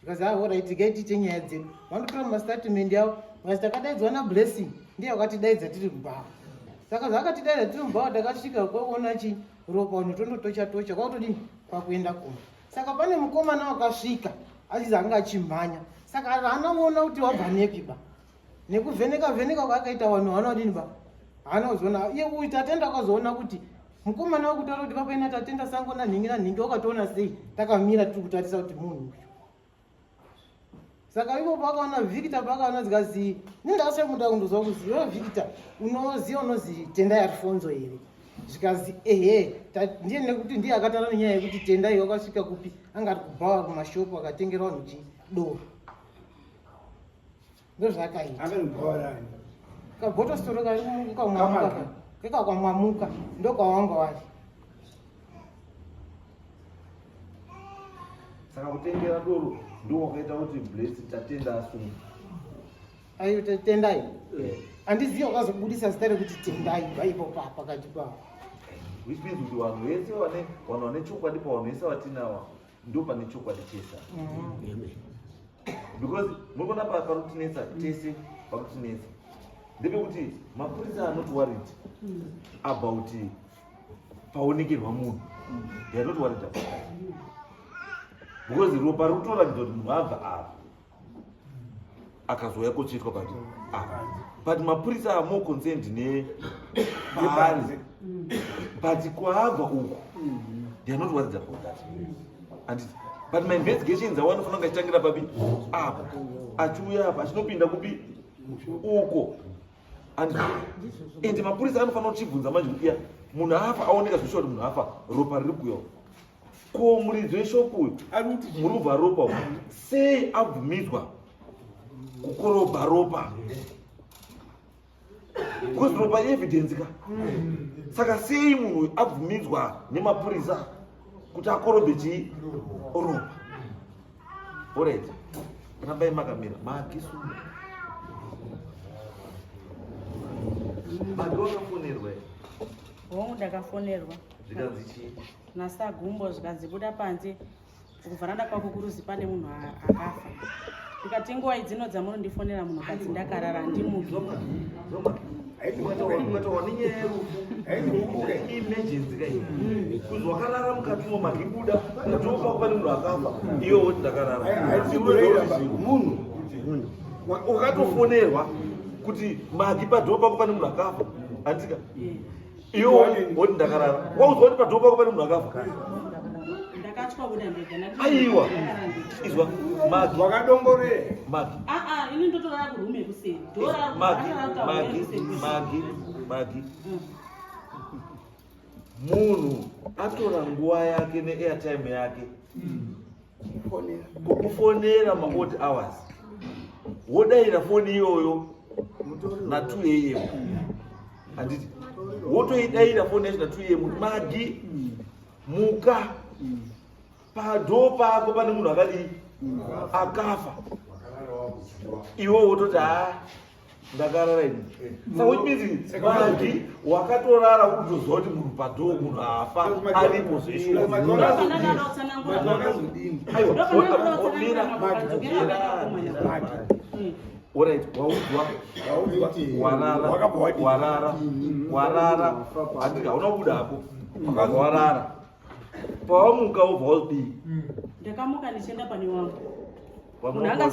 Zvikazi alright gaitiite nyaya dzedu vandotora mastatement yavo vakati takadaidzwa naBlessing ndiye wakatidaidza tiri kumbava. saka zvakatidaira tinobva takasvika kwaona chi ropa unotondotocha kwakutodini kwakuenda kumba. Saka pane mukomana wakasvika achizi anga achimhanya, saka haanaona kuti wabva nepi ba, nekuvheneka kwaakaita vanhu haana kudini ba, haana kuzoona. Iye uyu tatenda akazoona kuti mukomana wakutaura kuti papaina tatenda sango nanhingi wakatoona sei takamira tiri kutarisa kuti munhu uyu. Saka ivo pakaona Victor pakaona zikazi nendakashamuda kundozwa kuzi iwe Victor unoziva unozi Tendai Alfonso here, zvikazi ndiye nekuti ndiye akataura nenyaya yekuti Tendai wakasvika kupi, anga ari kubhawa kumashopu akatengera vanhu chidoro. Ndozvakaita kabhotositoro kakamwamuka ndokwawanga wari. Saka kutengera doro ndio wakaita kuti Blessing tatenda asunga. Ayo Tendai. Handizivi wakazobudisa zita rekuti Tendai vaipo pakati pavo. Which means kuti vanhu vese vane chokwadi pavanhu vese vatinawa ndo pane chokwadi chesa. Because murikuona parutinetsa tese parutinetsa ndepekuti mapurisa are not worried about paonekerwa munhu. They are not worried about that. Because ropa rutoratidza kuti munhu abva apa akazouya kotsvetwa pati apa, but mapurisa are more concerned nepaari, but kwaabva uku they are not worried about that. And but my investigations awanofanira kunge achitangira papi apa achiuya apa achinopinda kupi uko, and mapurisa anofanira kuchibvunza manje kuti munhu afa aoneka zvishora kuti munhu afa ropa riri kuuya ko muridzi weshopu uyu murubva ropa sei abvumidzwa kukorobha ropa, because ropa evidence ka. Saka sei munhu uyu abvumidzwa nemapurisa kuti akorobhe chi ropa. Alright, rambai makamira magisu wakafonerwa hongu ndakafonerwa zvikanzi chii nasagumbo zvikanzi buda panze kuvharanda kwako kuruzi pane munhu akafa. Ndikati nguva idzino dzamunondifonera munhukadzi ndakarara ndimuki. Emergency kai kuzwa wakarara mukatimo magibuda katopa pane munhu akafa iwe woti ndakarara munhu ukatofonerwa kuti magi padhopa pako pane munhu akafa andika iwe woti ndakarara wauzwa kuti padhopa pako pane munhu akafa ndakatwa buda ndega aiwa izwa magi wakadongorera magi ini ndotorara kurume kuseri magi munhu atora nguva yake neairtime yake kukufonera ma-odd hours wodaira foni iyoyo na2 am handiti wotoidaira foni yacho na2 am magi muka padho pako pane munhu akadii akafa iwe wototi ndakarara ini. Saka which means magi wakatorara kutoziva kuti munhu padho munhu afa aripo zveshuwa. Alright, waudzwa warara handika hauna kubudapo warara pawamuka wobva wadii ndakamuka ndichienda pane wangu wamwe wanga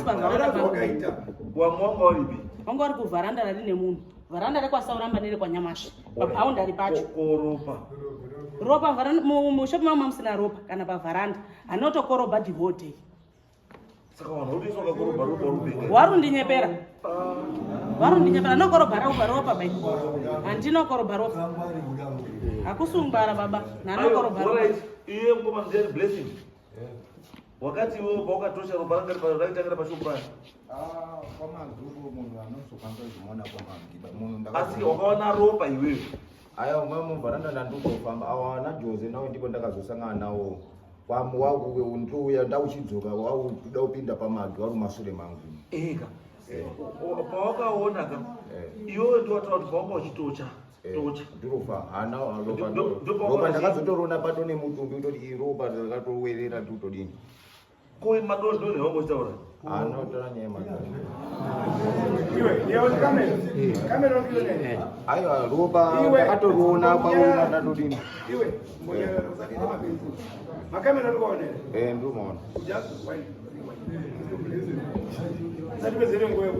waripi wanga wari kuvharanda rari nemunhu vharanda rekwasauramba nerekwanyamashi au ndari pacho ropa mushopu mangu mamusina ropa kana pavharanda hanotokorobha the whole day. Saka vanhu votoiswa kakorobha ropa rupenga warundinyepera nokorobha raupa ropa bai handinokorobha ropa hakusungwara baba nanokorobha ropa. Iye mukoma ndiani Blessing wakati iwe paukatosha ropa ranga raitangira pashopani asi wakaona ropa iwewe aya umwe mubvaranda ndandikofamba awana Jose nawo ndipo ndakazosangana nawo wauya ndauchidzoka wauda kupinda pamagi wari mashure mangu ega pawakaona ka iwewe ndiwataura kuti pawanga uchitocha ndiropa hana ropa ndakazotorona pato nemutumbi utoti iropa rakatowerera ndiutodini Ko madodori hongo taura. Anotora nyema. Kamera ngine. Aiwa ropa akatorona kwaona ndadodini. Iwe ngoja usakite mapenzi. Makamera ndikuone. Ndumona. Ujazo wai. Sasa bezere ngoyo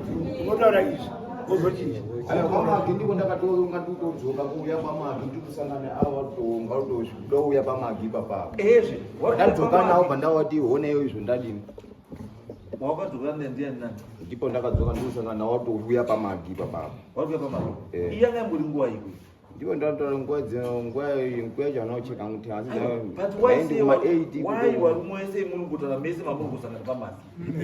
ngotaura izvi. Ozochi. Ayo pamagi ndiko ndakatounga ndikudzoka kuuya pamagi ndikusangana awa tonga ndouya pamagi papa. Ezvi. Ndadzoka nawo pandawati honeyo izvo ndadini. Wakadzoka ndiani nani? Ndipo ndakadzoka ndikusangana nawo touya pamagi papa. Wakuya pamagi. Iya ngamburi nguwa iko. Ndipo ndatora nguwa yanocheka kuti asi but why say why warumwese munhu kutana mese mamuri kusangana pamagi?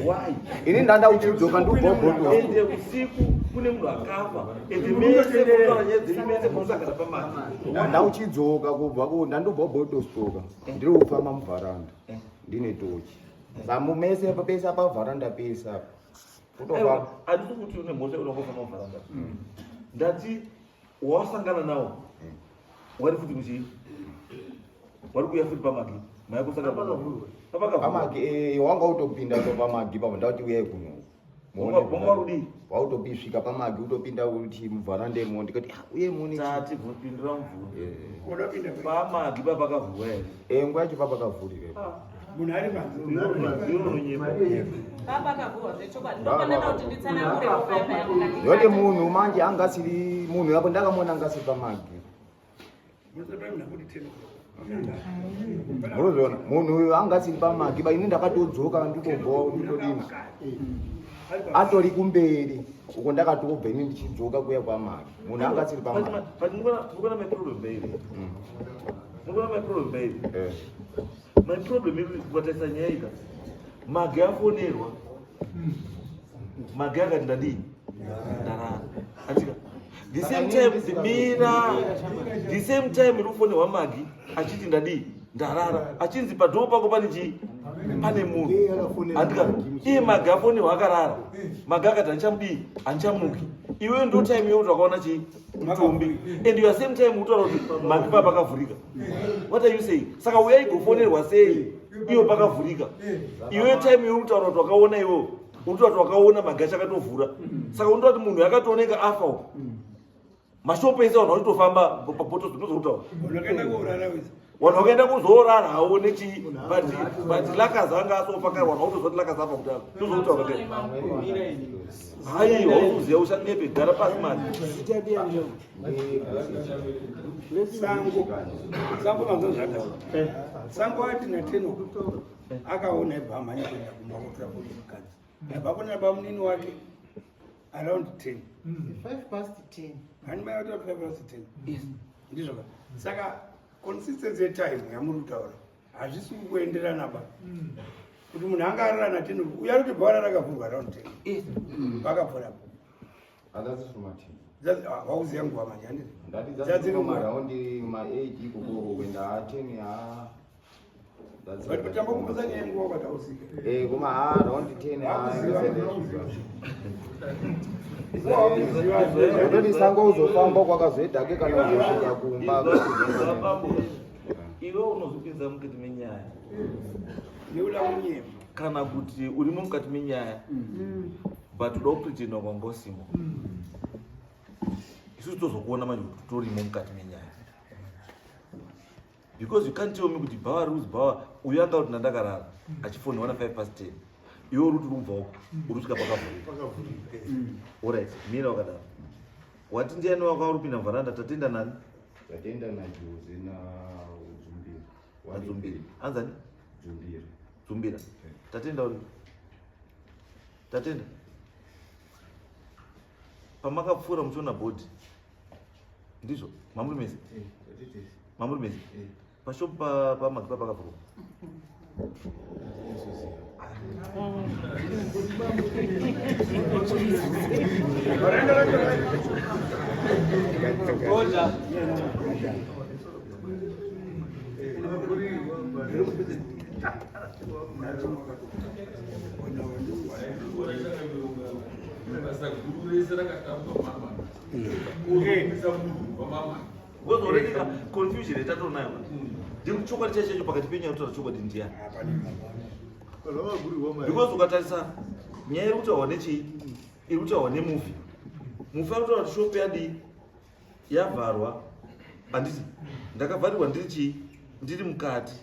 Why? Ini ndanda uchidzoka ndubhobodo. Ende usiku kune munhu akafa. Ende mese kutana nyedzi mese kusangana pamagi. Ndanda uchidzoka kubva ku ndandubhobodo stoka. Ndiri kufamba muvharanda. Ndine tochi. Samumese pesa pavharanda pesa. Kutofa andisi kuti une mhosva unongofamba muvharanda. Ndati wasangana nawo wari futi kuchii wari kuya futi pamagi maya kusangana pamagi wanga utopinda to pamagi pamwe ndati uye kuno warudi wautopisvika pamagi utopinda kuti muvharandemo ndikati uye muni tati vhupindura mvuri pamagi papakavhurwa here nguva yacho papakavhurika munhu ari yote munhu manje angasiri munhu yapo ndakamona angasiri pamagi murozviona munhu uyu angasiri pamagi ini ndakatodzoka ndikobva nditodini atori kumberi uko ndakatobva ini ndichidzoka kuya pamagi munhu angasiri pamagi my problem is kubatisa nyaya magi afonerwa magi akati ndadii ndarara atika the same time the same time irufonerwa magi achiti ndadii ndarara achinzi padoo pako pane chii pane munhu andika iye magi afonerwa akarara magi akati hanchamudii hanchamuki iwe ndo time yo utakaona chii mutumbi and you are same time utaura kuti magi pa pakavhurika. What are you saying? Saka uyai kufonerwa sei iyo pakavhurika iwe time yo utaura kuti wakaona iwo utaura kuti wakaona magi achakatovhura saka unotaura kuti munhu akatooneka afa uko mashopu ese vanhu vachitofamba papoto zvinozoutaura vanhu vakaenda kuzoorara haone chii but lakaza anga asofa vanhu vautozva kuti lakaza apa kutanga tozoutaura kai hai hauzuziva ushandepe gara pasi mari sango mazozvataura sango ati nateno akaona ibva amhanya kuenda kumba kutora kuti mukadzi abva kuna bamunini wake around 10 5:10 hani mai wata 5:10 ndizvo saka consistency yetime yamuri kutaura hazvisi kuenderana ba kuti munhu anga arara na 10 uya kuti bhara rakavhurwa around 10 vakapfurapo wauziya nguva manje handizadzirimaraundi ma8 ikoko kuenda 10 tamba kumbusa nyaya nguva kwatausika kuma raundi 10 utoti sango uzofamba kwakazoedhake kana uzosvika kumba iwe unozopinza mukati menyaya neuda kunyema kana kuti urimo mukati menyaya but uda kupretenda kwangosimo isusu tozokuona manje kuti torimo mukati menyaya because you can't tell me kuti bhawa ruzi bhawa uyu anga kuti ndandakarara achifonwa na 5:10 iwe uri kuti rumva uko uri kusvika pakavhurika alright mira wakadaro wati ndiani waka uripinda mvharanda tatenda nani tatenda najuzi na Dzumbira anzani Dzumbira tatenda uri tatenda pamakapfuura muchiona bhodhi ndizvo mamuri mese pashopu pamagipa pakavhurwa wozoreka confusion yatatonayo ndikuti chokwadi chacho pakati penyu yatotaura chokwadi ndiyani because ukatarisa nyaya iri kutaurwa nechii iri kutaurwa nemufi mufi ari kutaura kuti shopu yadii yavharwa handiti ndakavharirwa ndiri chii ndiri mukati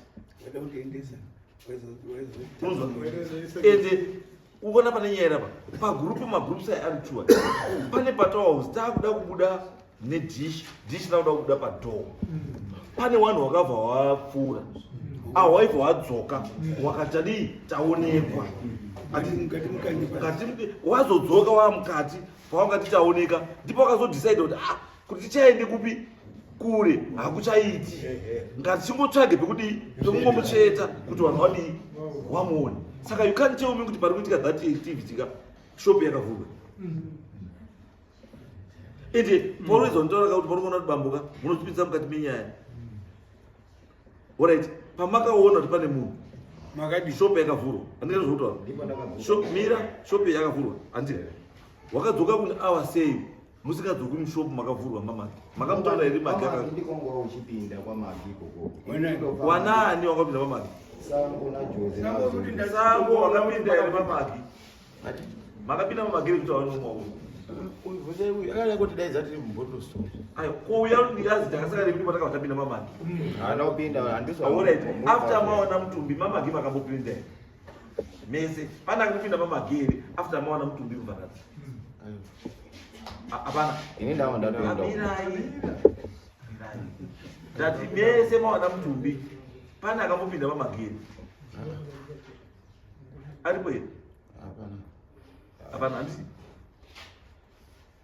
ende uona pane nyaya irapa pagurupu magrupusi ari chuwa pane patahouse taakuda kubuda nedishi taakuda kubuda padhoo pane vanhu wakabva wapfuura waibva wadzoka wakatadii taonekwa wazodzoka waa mukati paungati taoneka ndipo wakazodhisaida kuti tichaende kupi kure hakuchaiti ngatichimbotsvage pekudii pekungomucheta kuti vanhu vadii wamuone saka you can't tell me kuti pari kuitika that activity ka shopu yakavhurwa ende poroizontauraka kuti pari kuona kuti bambuka munozvipinza mukati menyaya alright pamakaona kuti pane munhu shopu yakavhurwa handika zvotaura mira shopu yakavhurwa handika wakadzoka kune awa sei musingadzoki mushopu makavhurwa mamaki makamutaura here maki wanaani wakapinda mamaki sango wakapinda here mamaki makapinda mamaki iri kuti aonomwao kouya yazi takasakare kuti pataka vatapinda mamaki after maona mutumbi mamaki makambopinda here mese pana kupinda mamaki here after maona mutumbi muvharadzi hapana ndati mese maona mutumbi pana akambopinda mamageri aripo here hapana handisi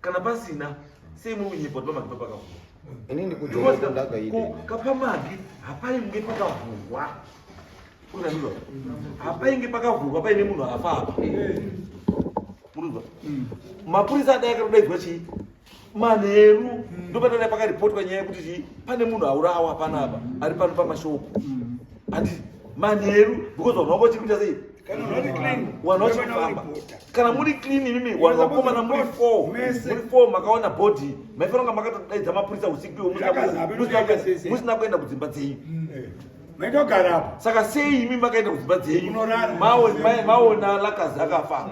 kana pasina sei muunyepa kuti pamagi papakavhurwa kapamagi hapainge pakavhurwa unaizwa hapainge pakavhurwa paine munhu afa apa muruzwa mapurisa adai akatodaidzwa chii manheru ndopadai pakaripotwa nyaya yekuti chii pane munhu aurawa panapa ari pano pamashopu handiti manheru because vanhu vanga vachiri kuita sei vanhu vachifamba kana muri clean imimi vanhu vakomana muri 4 makaona bhodhi maifanira kunga makatodaidza mapurisa usiku musina kuenda kudzimba dzenyu saka sei imi makaenda kudzimba dzenyu maona lakazi akafa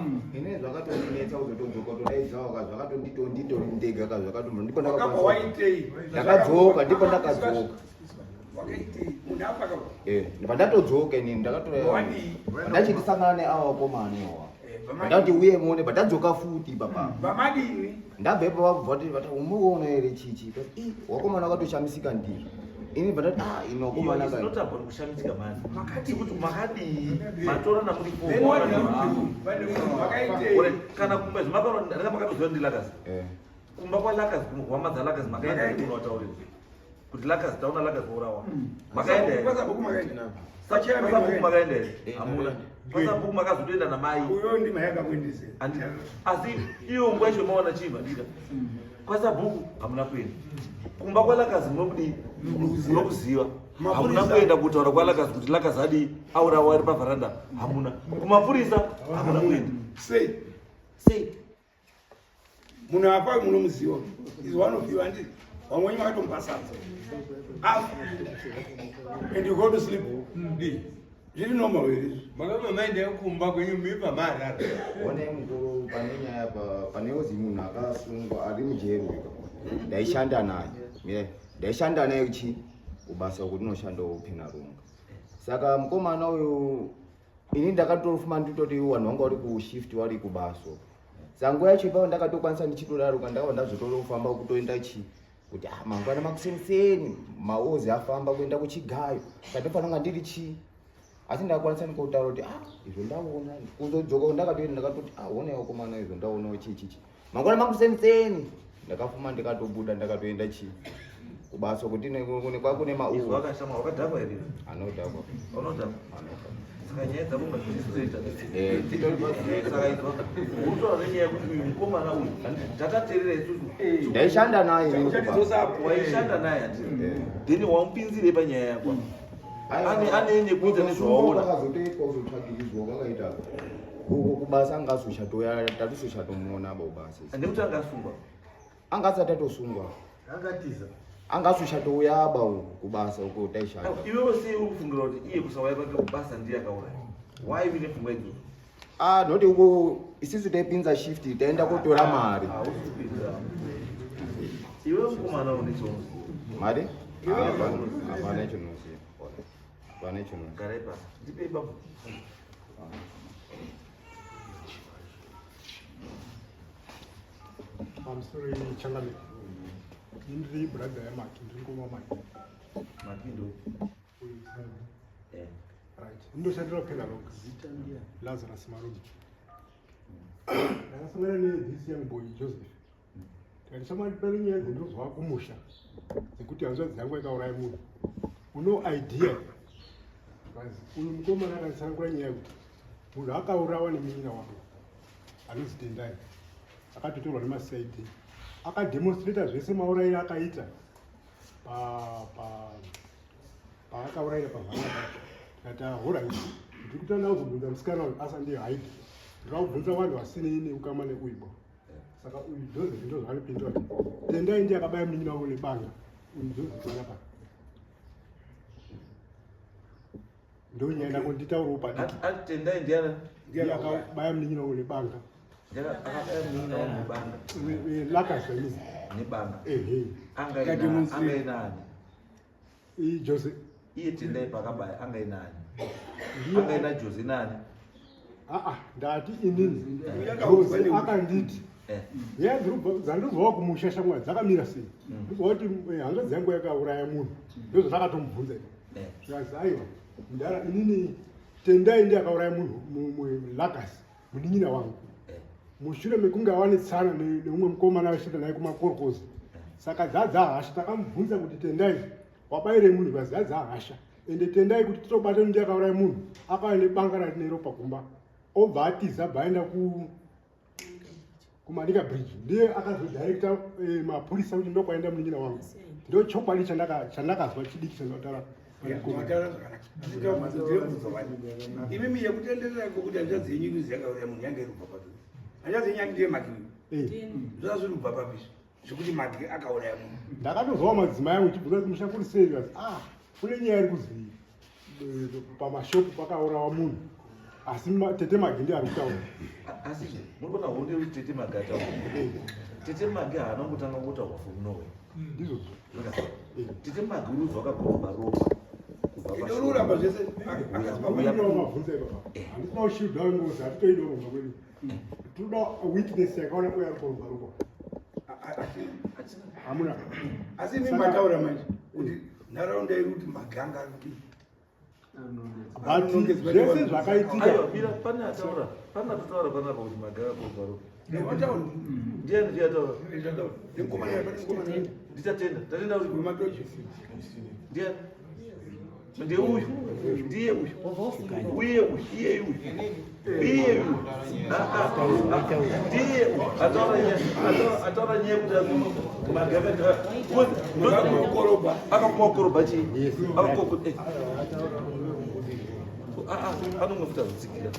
ndakadzoka ndipo ndakadzoka pandatodzoka inini ndachitisangana neava vakomanewa ndati uye muone patadzoka futi papa ndabvepo vakubva kuti umuona here chichi wakomana wakatoshamisika ndiri ini patati inokomana inotabva kushamisika mani kuti makadii matora namuri kana kumba zvimapano ndanga makatoziva ndi lakazi kumba kwalakazi kuhwamadza lakazi makaenda ikuno wataurira kuti lakazi taona lakazi vourawa makaenda here pasabhuku makaenda here hamuna pasabhuku makazotoenda namai asi iyo nguva yacho maona chii madika pasabhuku hamuna kuenda kumba kwalakazi munokudii munokuziva hamuna kuenda kutaura kwalakazi kuti lakazi adii aurawa ari pavharanda hamuna kumapurisa hamuna kuenda sei munhu apa munomuziva is one of you handiti vamwenyu vakatomupasadza and you go to sleep zviri normal here makamamaenda kumba kwenyu mipa marara one mukuru pane nyaya paneozi munhu akasungwa ari mujeri ndaishanda naye ndaishanda naye chi kubasa kuti noshanda upinarunga saka mukomana uyu ini ndakatorofuma nditoti vanhu vanga vari kushift vari kubaso sango yacho ipapo ndakatokwanisa ndichitodaruka ndakava ndazotofamba kutoenda chi kuti mangwana makuseniseni maozi afamba kuenda kuchigayo satofananga ndiri chi asi ndakakwanisa nikotaura kuti izvo ndaona kuzodzoka ndakatoenda ndakatoti one wakomana izvo ndaonawo chichichi mangwana makuseniseni ndakafuma ndikatobuda ndakatoenda chi kubaso kuti kwakune mauvakadhakwa here anodhakwa saka nyaya dzavonga saka izva urutaura nenyaya yekuti uyu mukomana uyu tatateerera isusu ndaishanda naye waishanda naye hati then wamupinzirei panyaya yako ane kuita nezvawaona akazotoitwa kuzotsvagirizwa kwakaita uko kubasa angazoshatoya tatizoshatomuona bobasa nekuti angasungwa angasati atosungwa angazoshatoya aba kubasa uko taishanda iwewo sei uri kufungira kuti iye kusauya kwake kubasa ndiye akauraya why vine pfungwa idzodzo? Noti uko isisi taipinza shift taenda kutora mari. Iwe mukomana une chonzi. Mari? Hapana chinoziva. Hapana chinoziva. Garai pasi. Ndipei babu. I'm sorry, Changami. Indri brother Maki, ndingoma Maki. Maki ndo. Right. Ndo shandira phela lokho. Lazarus Marugi. Ndakasangana this young boy Joseph. Ndishamati pelinye izinto zwakumusha. Zekuti hanzvadzi yangu yakauraya munhu. Uno idea. Basi uyu mukomana akasangura nyaya yekuti munhu akaurawa nemunyina wake. Anonzi Tendai. Akatotorwa nemaCID. Akademonstrata zvese maurayiro akaita paakaurayira pavhana kati alright ndiri kutanda kuzobvunza musikana uyu asandi haidi ndakubvunza vanhu vasinei neukama neuibo saka uyu Joseph ndo zvaanopindura kuti Tendai ndiye akabaya munyina wake nebanga uyu Joseph anapa ndo nyaya ndako nditaurawo padiki Tendai ndiye akabaya munyina wake nebanga lakazvamizi nebanga ehe angainani Jose iye Tendai pakabaya angainani angaina Jose nani ndati inini Jose akanditi dzandizvawo kumusha shamwari dzakamira sei ndizvauti hanzvadzi yangu yakauraya munhu ndozvatakatomubvunza zvazi aiwa ndara inini Tendai ndiye akauraya munhu Lagasi munin'ina wangu mushure mekunge awanetsana neumwe mukomana vachida naye kumakorokozi saka dzadzahasha takamubvunza kuti Tendai wabayire munhu kazi dzadzahasha ende Tendai kuti titobata ndi akauraya munhu akava nebanga rati neropa kumba obva atiza bvaenda kumanika bridge ndiye akazodirekta mapurisa kuti ndokwaenda munin'ina wangu ndo chokwadi chandakazwa chidiki chandautaura imimi yekutenderera kokuti hanzvadzi yenyu ikuzi yakauraya munhu yange irubva papi hanzvadzi yenyu yange ndiye Maki zvaa zviri kubva papi zvekuti Maki akauraya munhu ndakatozvawo madzimai angu chibvunza kuti mushakuri sei kazi kune nyaya iri kuzi pamashopu pakaurawa munhu asi Tete Magi ndiye ari kutaura asi murikuona honde kuti Tete Magi ataura Tete Magi haana kutanga kutaura from nowhere ndizvo Tete Magi urudzi wakaguma ropa inoruramba zvese mabvunza ipapa handisina kushiuda ngozi hatitoidoromba kwedu toda witness yakaona uya ari kurumba ropa hamuna asi imi mataura manje kuti nharaunda iri kuti maganga ari kuti but zvese zvakaitika pane ataura pane atotaura panapa kuti Magi akakurumba ropa wataura ndiani ndiyataura ndichatenda tatenda kuti matochi ndiani ndiye uyu ndiye uyu uye uyu iye uyu iye uyu ndiye ataura nyaya kuti magaveta akakumakoroba chii akakokuti anongofuta zitsikira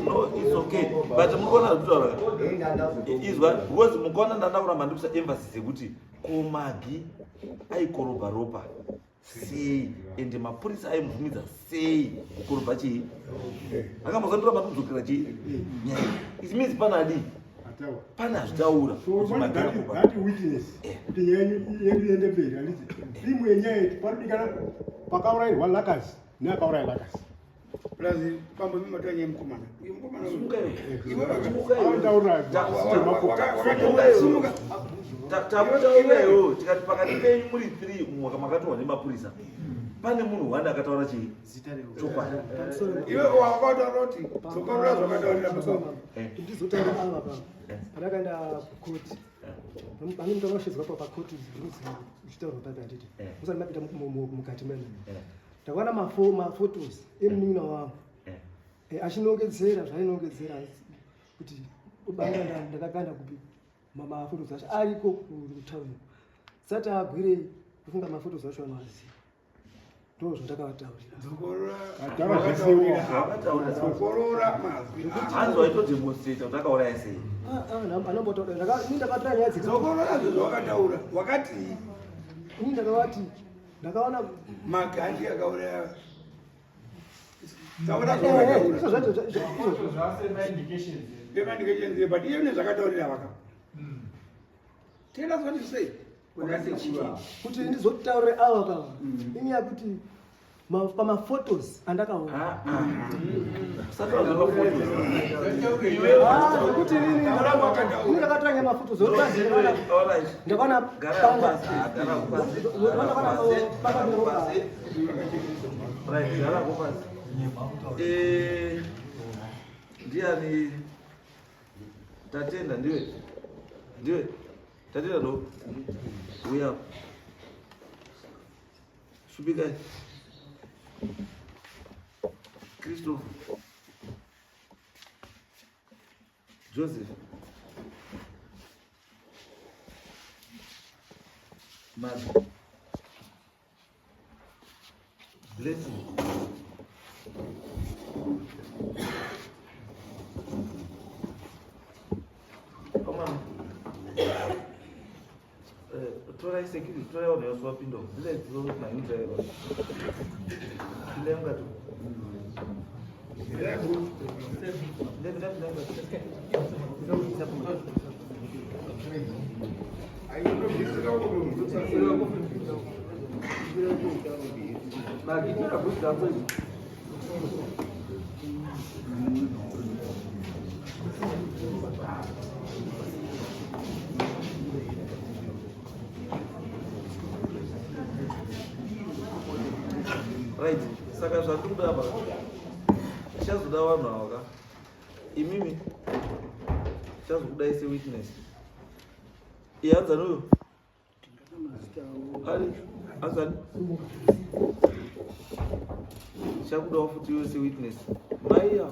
no, it's okay. But mukona kutaura izwa because mukona ndandakuramba ndikusa emphasis yekuti ko Magi aikoroba ropa sei ende mapurisa aimubvumidza sei kukoroba chii akambozandoramba ndikudzokera chii nyaya it means panadi pane azvitaura that witness kuti nyaya yedu iende mberi handiti imwe yenyaya yetu panodikana pakaurayirwa Lagasi neakauraya Lagasi plazi pambo mimatanya mukomana uyu mukomana tamutaurayo tikati pakati penyu muri 3 mumwe makatorwa nemapurisa pane munhu wani akataura chii chokwadi iwe wakataura kuti zokorora zvakataurira pasoma ndizotaura ava pa pandakaenda kukoti pane mutu akashedzwa pakoti uchitaurwa papi handiti musati mapinda mukati mene ndakaona mafotos emunin'ina wangu achinongedzera zvainongedzera kuti ubanga ndakakanda kupi mafotos acho ariko kutauni sati agwire kufunga mafotos acho anoaziva ndo zvandakavataurira hanzi waitodemonstrata kuti akauraya sei anombotaura ndakatora nyaya zokorora zvawakataura wakati ini ndakavati ndakaona magandi akauraya indications but even zvakataurira vaka tell us what you say kuti ndizotaurire ava pava inyaya kuti pamaphotos andakaona kuti ndakatora mafotos ndakaona ndiani tatenda ndiwe tatenda no uya shubikai Christophe Joseph Mark Blessing Come on. Tora security, tora on your swap window. Let's go with my new driver. Lembra tu? Right, saka zvatuda apa chazoda vanhu ava ka imimi chazokudai sewitness ihanzani uyo ari hanzani chakudawo futi iwe sewitness maiya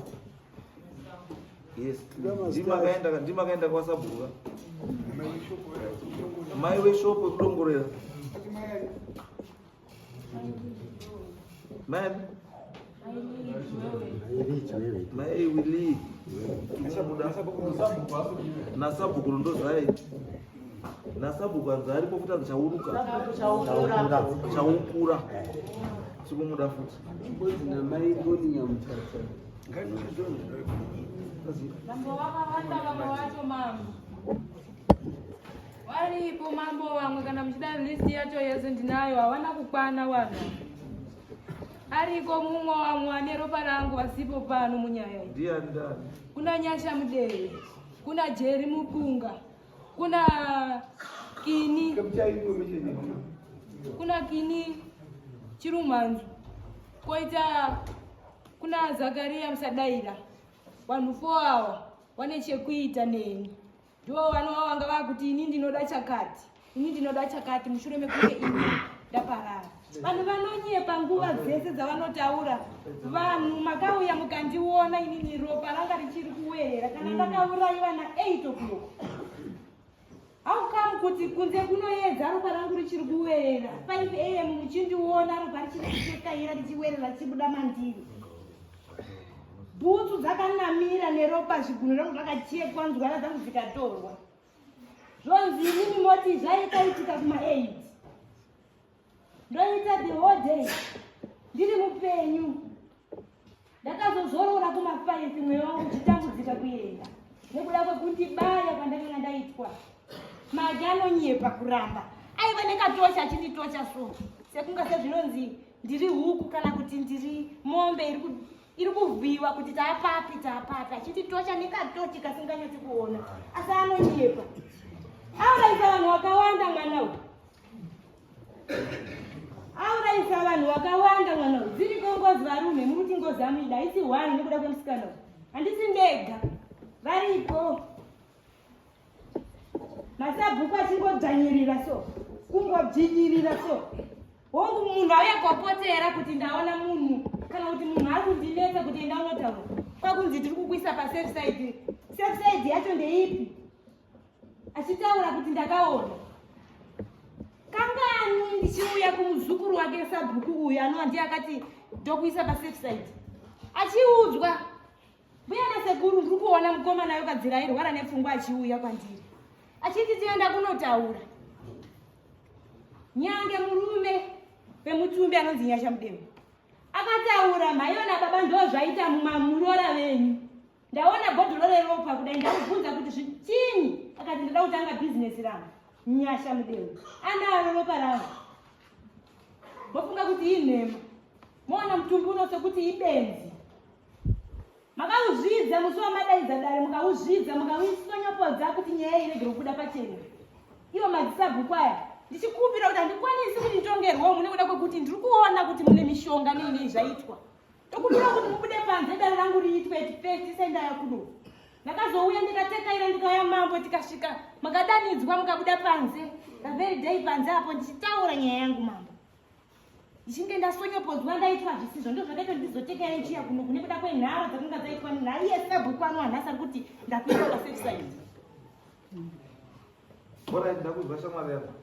yes ndimakaenda kwasabhuka mai weshopu wekudongorera man mai wili nasabhuku ndozai nasabhuku anzi aripo futi anzi chaukura chikumuda futi mambo wakawanda vamwe vacho mambo waripo mambo vamwe kana muchida listi yacho yese ndinayo havana kukwana vanhu ariko mumwe wamwe ane ropa rangu vasipo pano munyaya iyi kuna Nyasha Mudere, kuna Jerry Mupunga, kuna Kini Chirumanzu, koita kuna Zakaria Msadaira. Vanhu 4 awa wane chekuita neni. Ndiwo vanhu vanga vakuti ini ndinoda chakati mushure mekunge ini ndaparara. Vanhu vanonyepa nguva dzese dzavanotaura. Vanhu makauya mukandiona inini ropa ranga richiri kuwerera kana ndakauraiwa na8 o'clock. How come kuti kunze kunoedza ropa rangu richiri kuwerera 5 am muchindiona ropa richiri kuchekaira richiwerera richibuda mandiri. Bhutsu dzakanamira neropa zvigunwe rangu zvakachekwa nzwara dzangu dzikatorwa. Zvonzi inini moti zvaitaitika kuma8. Ndoita the whole day ndiri mupenyu. Ndakazozorora kuma5 mweya wangu uchitambudzika kuenda nekuda kwekundibaya kwandakanga ndaitwa. Maji anonyepa kuramba aiva nekatosha achinditosha so sekunga sezvinonzi ndiri huku kana kuti ndiri mombe iri kuvhiwa kuti taapapi achinditosha nekatochi kasinganyati kuona asi anonyepa. Auraisa vanhu vakawanda mwana uyu. Auraisa vanhu vakawanda mwana uyu. Dziri kongozi varume muri kuti ngozi amuida isi 1 nekuda kwemusikana uyu. Handisi ndega varipo. Masabhuku achingodzvanyirira so kungodzvinyirira so hongu munhu auya kwapotera kuti ndaona munhu kana kuti munhu ari kundinetsa kuti enda unotaura kwakunzi tiri kukuisa pasafe side yacho ndeipi achitaura kuti ndakaona kangani ndichiuya kumuzukuru wake sabhuku uyu anova ndiye akati ndokuisa pasafe side achiudzwa mbuya nasekuru ndiri kuona mukomana yokadzira airwara nepfungwa achiuya kwandiri achiti tienda kunotaura nyange murume pemutumbi anonzi Nyasha Mudengo. Akataura maiona baba ndo zvaita mumamurora venyu. Ndaona bhodhoro reropa kudai ndakubvunza kuti zvichini. Akati ndida kutanga bhizinesi rangu. Nyasha Mudengo. Anaro ropa rangu. Mofunga kuti inhema. Moona mutumbi uno sekuti ibenzi. Makauzvidza musi wamadaidza dare mukauzvidza mukawisonyopodza kuti nyaya irege kubuda pachena. Iwo madzisabhuku aya ndichikumbira kuti handikwanisi kuti nditongerwewo mune kuda kwekuti ndiri kuona kuti mune mishonga neini zvaitwa. Tokumbira kuti mubude panze dare rangu riitwe tisendaya kudo. Ndakazouya ndikatekaira ndikauya mambo tikasvika makadanidzwa mukabuda panze. The very day panze apo ndichitaura nyaya yangu mambo. Ndichinge ndasonyopodzwa ndaitwa zvisizvo ndo zvakaita ndizoteka njiya kuno kune kuda kwenharo dzakanga dzaitwa naiye sabhuku anohanhasa kuti ndakuita pasexside. Alright, ndakuzwa shamwari yangu.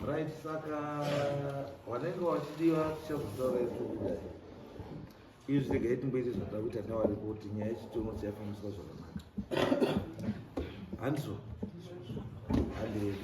Right, saka wanenge wachidiwa tichazotaura kudai. Izvi zvirege tingoite zvatoda kuita nawari kuti nyaya yechitono chayafambiswa zvakanaka. Handizvo? Handei.